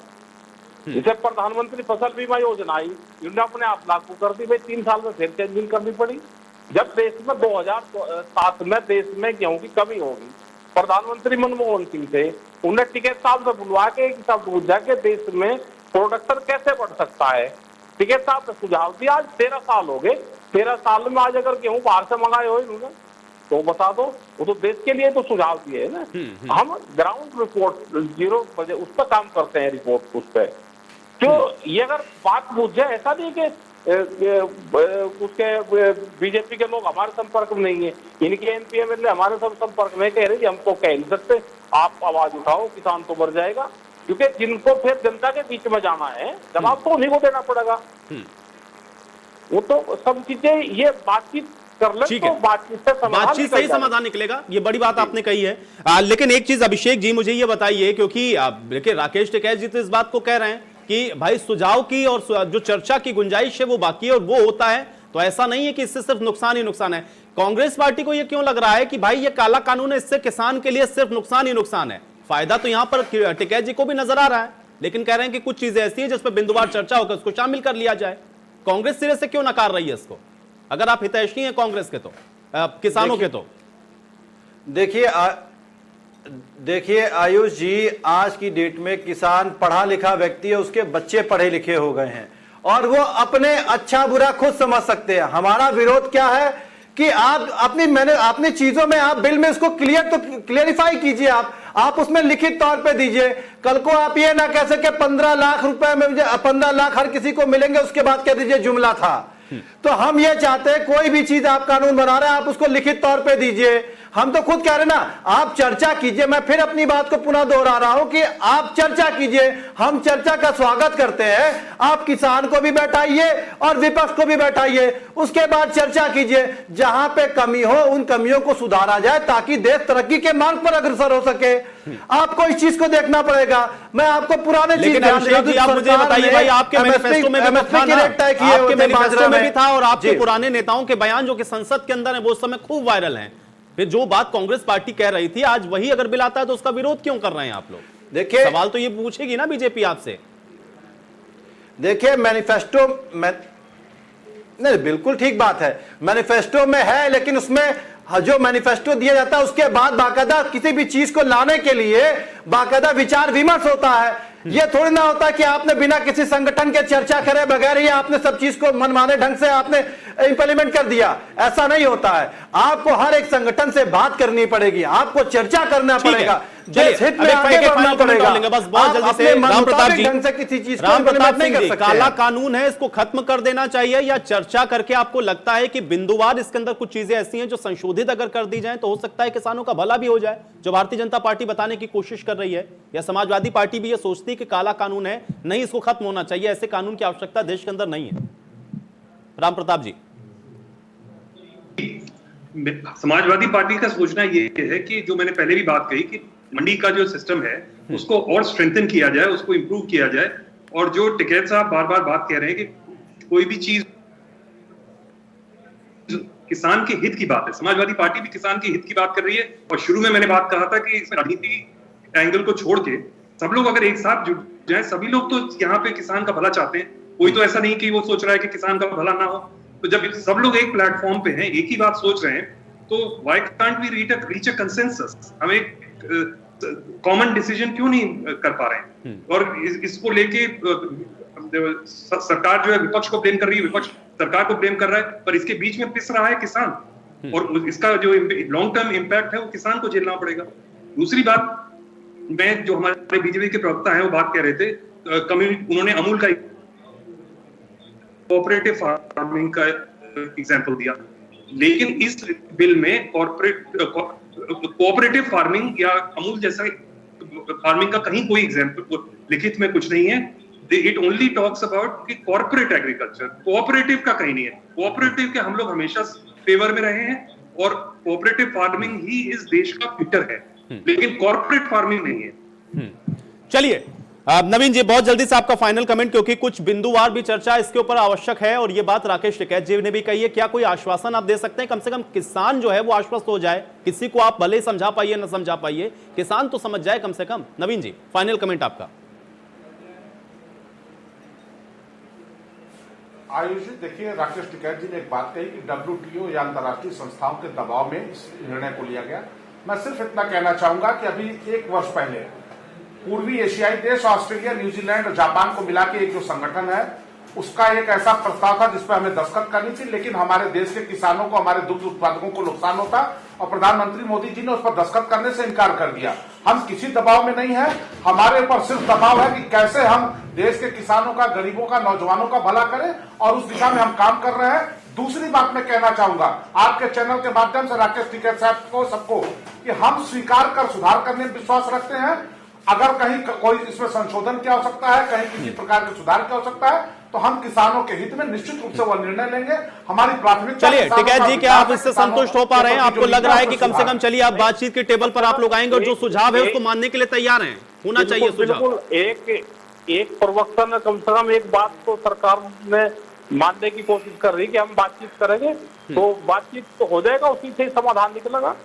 जैसे प्रधानमंत्री फसल बीमा योजना आई, इन्होंने अपने आप लागू कर दी, भाई 3 साल में फिर चेंजिंग करनी पड़ी। जब देश में 2007 में देश में गेहूं की कमी होगी, प्रधानमंत्री मनमोहन सिंह थे, उन्हें टिकैत साहब से बुलवा के सब पूछा कि देश में प्रोडक्शन कैसे बढ़ सकता है। टिकैत साहब ने सुझाव दिया। आज 13 साल हो गए, 13 साल में आज अगर गेहूं बाहर से मंगाए हो इन्होंने तो बता दो, वो तो देश के लिए तो सुझाव दिए है ना। हम ग्राउंड रिपोर्ट 0 बजे उस पर काम करते हैं, रिपोर्ट उस पर। तो ये अगर बात पूछ जाए, ऐसा नहीं कि उसके बीजेपी के लोग हमारे संपर्क में नहीं है, इनके MP MLA हमारे सब संपर्क में कह रहे हैं हमको कह नहीं सकते, आप आवाज उठाओ, किसान तो मर जाएगा। क्योंकि जिनको फिर जनता के बीच में जाना है, जवाब तो उन्हीं को देना पड़ेगा। वो तो सब चीजें ये बातचीत कर ले तो बातचीत से ही समाधान निकलेगा, ये बड़ी बात आपने कही है। लेकिन एक चीज अभिषेक जी मुझे ये बताइए, क्योंकि देखिए राकेश टिकैत जी तो इस बात को कह रहे हैं कि भाई सुझाव की और जो चर्चा की गुंजाइश है वो बाकी है, और वो होता है तो ऐसा नहीं है कि इससे सिर्फ नुकसान ही नुकसान है। कांग्रेस पार्टी को ये क्यों लग रहा है कि भाई ये काला कानून है, इससे किसान के लिए सिर्फ नुकसान ही नुकसान है? फायदा तो यहां पर टिकैत जी को भी नजर आ रहा है, लेकिन कह रहे हैं कि कुछ चीजें ऐसी है जिस पर बिंदुवार चर्चा होकर उसको शामिल कर लिया जाए। कांग्रेस सिरे से क्यों नकार रही है इसको, अगर आप हितैषी हैं कांग्रेस के तो, किसानों के तो? देखिए आयुष जी, आज की डेट में किसान पढ़ा लिखा व्यक्ति है, उसके बच्चे पढ़े लिखे हो गए हैं और वो अपने अच्छा बुरा खुद समझ सकते हैं। हमारा विरोध क्या है कि आप अपनी चीजों में, आप बिल में इसको क्लियरिफाई कीजिए, आप उसमें लिखित तौर पे दीजिए। कल को आप ये ना कह सके 15 लाख रुपए में 15 लाख हर किसी को मिलेंगे, उसके बाद कह दीजिए जुमला था। तो हम ये चाहते हैं कोई भी चीज आप कानून बना रहे हैं, आप उसको लिखित तौर पे दीजिए। हम तो खुद कह रहे ना, आप चर्चा कीजिए। मैं फिर अपनी बात को पुनः दोहरा रहा हूं कि आप चर्चा कीजिए, हम चर्चा का स्वागत करते हैं। आप किसान को भी बैठाइए और विपक्ष को भी बैठाइए, उसके बाद चर्चा कीजिए। जहां पे कमी हो उन कमियों को सुधारा जाए ताकि देश तरक्की के मार्ग पर अग्रसर हो सके। आपको इस चीज को देखना पड़ेगा। मैं आपको पुराने चीज लेकिन अभिषेक जी, आप मुझे बताइए भाई, आपके मैनिफेस्टो में भी था ना, आपके मैनिफेस्टो में भी था और आपके पुराने नेताओं के बयान जो कि संसद के अंदर है वो उस समय खूब वायरल हैं। फिर जो बात कांग्रेस पार्टी कह रही थी, आज वही अगर बिल आता है तो उसका विरोध क्यों कर रहे हैं आप लोग? देखिए, सवाल तो ये पूछेगी ना बीजेपी आपसे। देखिए, मैनिफेस्टो में नहीं, बिल्कुल ठीक बात है, मैनिफेस्टो में है, लेकिन उसमें जो मैनिफेस्टो दिया जाता है उसके बाद बाकायदा किसी भी चीज को लाने के लिए बाकायदा विचार विमर्श होता है। यह थोड़ी ना होता कि आपने बिना किसी संगठन के चर्चा करे बगैर ही आपने सब चीज को मनमाने ढंग से आपने इंप्लीमेंट कर दिया। ऐसा नहीं होता है। आपको हर एक संगठन से बात करनी पड़ेगी, आपको चर्चा करना पड़ेगा, देश हित में आगे बढ़ना पड़ेगा। बस बहुत जल्दी से रामप्रताप जी, ढंग से किसी चीज रामप्रताप नहीं कर जी, सकते। काला कानून है, इसको खत्म कर देना चाहिए या चर्चा करके आपको लगता है कि बिंदुवार इसके अंदर कुछ चीजें ऐसी हैं जो संशोधित अगर कर दी जाए तो हो सकता है किसानों का भला भी हो जाए, जो भारतीय जनता पार्टी बताने की कोशिश कर रही है? या समाजवादी पार्टी भी ये सोचती है कि काला कानून है, नहीं, इसको खत्म होना चाहिए, ऐसे कानून की आवश्यकता देश के अंदर नहीं है? रामप्रताप जी, समाजवादी पार्टी का सोचना ये है कि जो मैंने पहले भी बात कही कि मंडी का जो सिस्टम है उसको और स्ट्रेंथन किया जाए, उसको इंप्रूव किया जाए। और जो टिकैत साहब बार बार बात कह रहे हैं कि कोई भी चीज किसान के हित की बात है, समाजवादी पार्टी भी किसान के हित की बात कर रही है। और शुरू में मैंने बात कहा था कि इसमें राजनीति एंगल को छोड़ के सब लोग अगर एक साथ जुट जाए, सभी लोग तो यहाँ पे किसान का भला चाहते हैं। कोई तो ऐसा नहीं कि वो सोच रहा है कि किसान का भला ना हो। तो जब सब लोग एक प्लेटफॉर्म पे हैं, एक ही बात सोच रहे हैं, तो why can't we reach a consensus? हम एक कॉमन डिसीजन क्यों नहीं कर पा रहे हैं? और इसको लेके सरकार जो है विपक्ष को ब्लेम कर रही है, विपक्ष सरकार को ब्लेम कर रहा है, पर इसके बीच में पिस रहा है किसान। और इसका जो लॉन्ग टर्म इम्पैक्ट है वो किसान को झेलना पड़ेगा। दूसरी बात, मैं जो हमारे बीजेपी के प्रवक्ता हैं वो बात कह रहे थे, उन्होंने अमूल का कोऑपरेटिव फार्मिंग का एग्जांपल दिया, लेकिन इस बिल में कोऑपरेटिव फार्मिंग या अमूल जैसा फार्मिंग का कहीं कोई एग्जांपल लिखित में कुछ नहीं है। इट ओनली टॉक्स अबाउट कि कॉर्पोरेट एग्रीकल्चर, कोऑपरेटिव का कहीं नहीं है। कोऑपरेटिव के हम लोग हमेशा फेवर में रहे हैं और कोऑपरेटिव फार्मिंग ही इस देश का फ्यूचर है, लेकिन कॉर्पोरेट फार्मिंग नहीं है। चलिए नवीन जी, बहुत जल्दी से आपका फाइनल कमेंट, क्योंकि कुछ बिंदुवार भी चर्चा इसके ऊपर आवश्यक है और ये बात राकेश टिकैत जी ने भी कही है। क्या कोई आश्वासन आप दे सकते हैं, कम से कम किसान जो है वो आश्वस्त हो जाए? किसी को आप भले समझा पाइए ना समझा पाइए, किसान तो समझ जाए कम से कम। नवीन जी, फाइनल कमेंट आपका। आयुष जी, देखिए, राकेश टिकैत जी ने एक बात कही कि WTO या अंतर्राष्ट्रीय संस्थाओं के दबाव में इस निर्णय को लिया गया। मैं सिर्फ इतना कहना चाहूंगा कि अभी 1 वर्ष पहले पूर्वी एशियाई देश ऑस्ट्रेलिया, न्यूजीलैंड और जापान को मिला के एक जो संगठन है उसका एक ऐसा प्रस्ताव था जिसपे हमें दस्तखत करनी थी, लेकिन हमारे देश के किसानों को, हमारे दुग्ध उत्पादकों को नुकसान होता और प्रधानमंत्री मोदी जी ने उस पर दस्तखत करने से इनकार कर दिया। हम किसी दबाव में नहीं है, हमारे ऊपर सिर्फ दबाव है कि कैसे हम देश के किसानों का, गरीबों का, नौजवानों का भला करें, और उस दिशा में हम काम कर रहे हैं। दूसरी बात मैं कहना चाहूंगा आपके चैनल के माध्यम से राकेश टिकैत साहब को, सबको, कि हम स्वीकार कर सुधार करने में विश्वास रखते हैं। अगर कहीं कोई इसमें संशोधन की आवश्यकता है, कहीं किसी प्रकार के सुधार की आवश्यकता है, तो हम किसानों के हित में निश्चित रूप से वह निर्णय लेंगे। हमारी प्राथमिकता। चलिए टिकैत जी, क्या आप इससे संतुष्ट हो पा रहे हैं? आपको लग रहा है कि कम से कम चलिए आप बातचीत के टेबल पर आप लोग आएंगे और जो सुझाव है उसको मानने के लिए तैयार हैं? होना चाहिए सुझाव। एक प्रवक्ता ने कम से कम एक बात तो सरकार ने मानने की कोशिश कर रही है कि हम बातचीत करेंगे, तो बातचीत तो हो जाएगा, उसी से समाधान निकलेगा।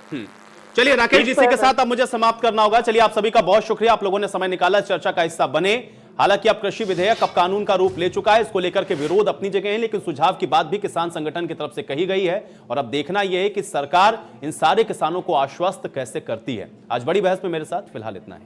चलिए राकेश जी, इसी के साथ अब मुझे समाप्त करना होगा। चलिए, आप सभी का बहुत शुक्रिया, आप लोगों ने समय निकाला, चर्चा का हिस्सा बने। हालांकि अब कृषि विधेयक अब कानून का रूप ले चुका है, इसको लेकर के विरोध अपनी जगह है, लेकिन सुझाव की बात भी किसान संगठन की तरफ से कही गई है और अब देखना यह है कि सरकार इन सारे किसानों को आश्वस्त कैसे करती है। आज बड़ी बहस में मेरे साथ फिलहाल इतना ही।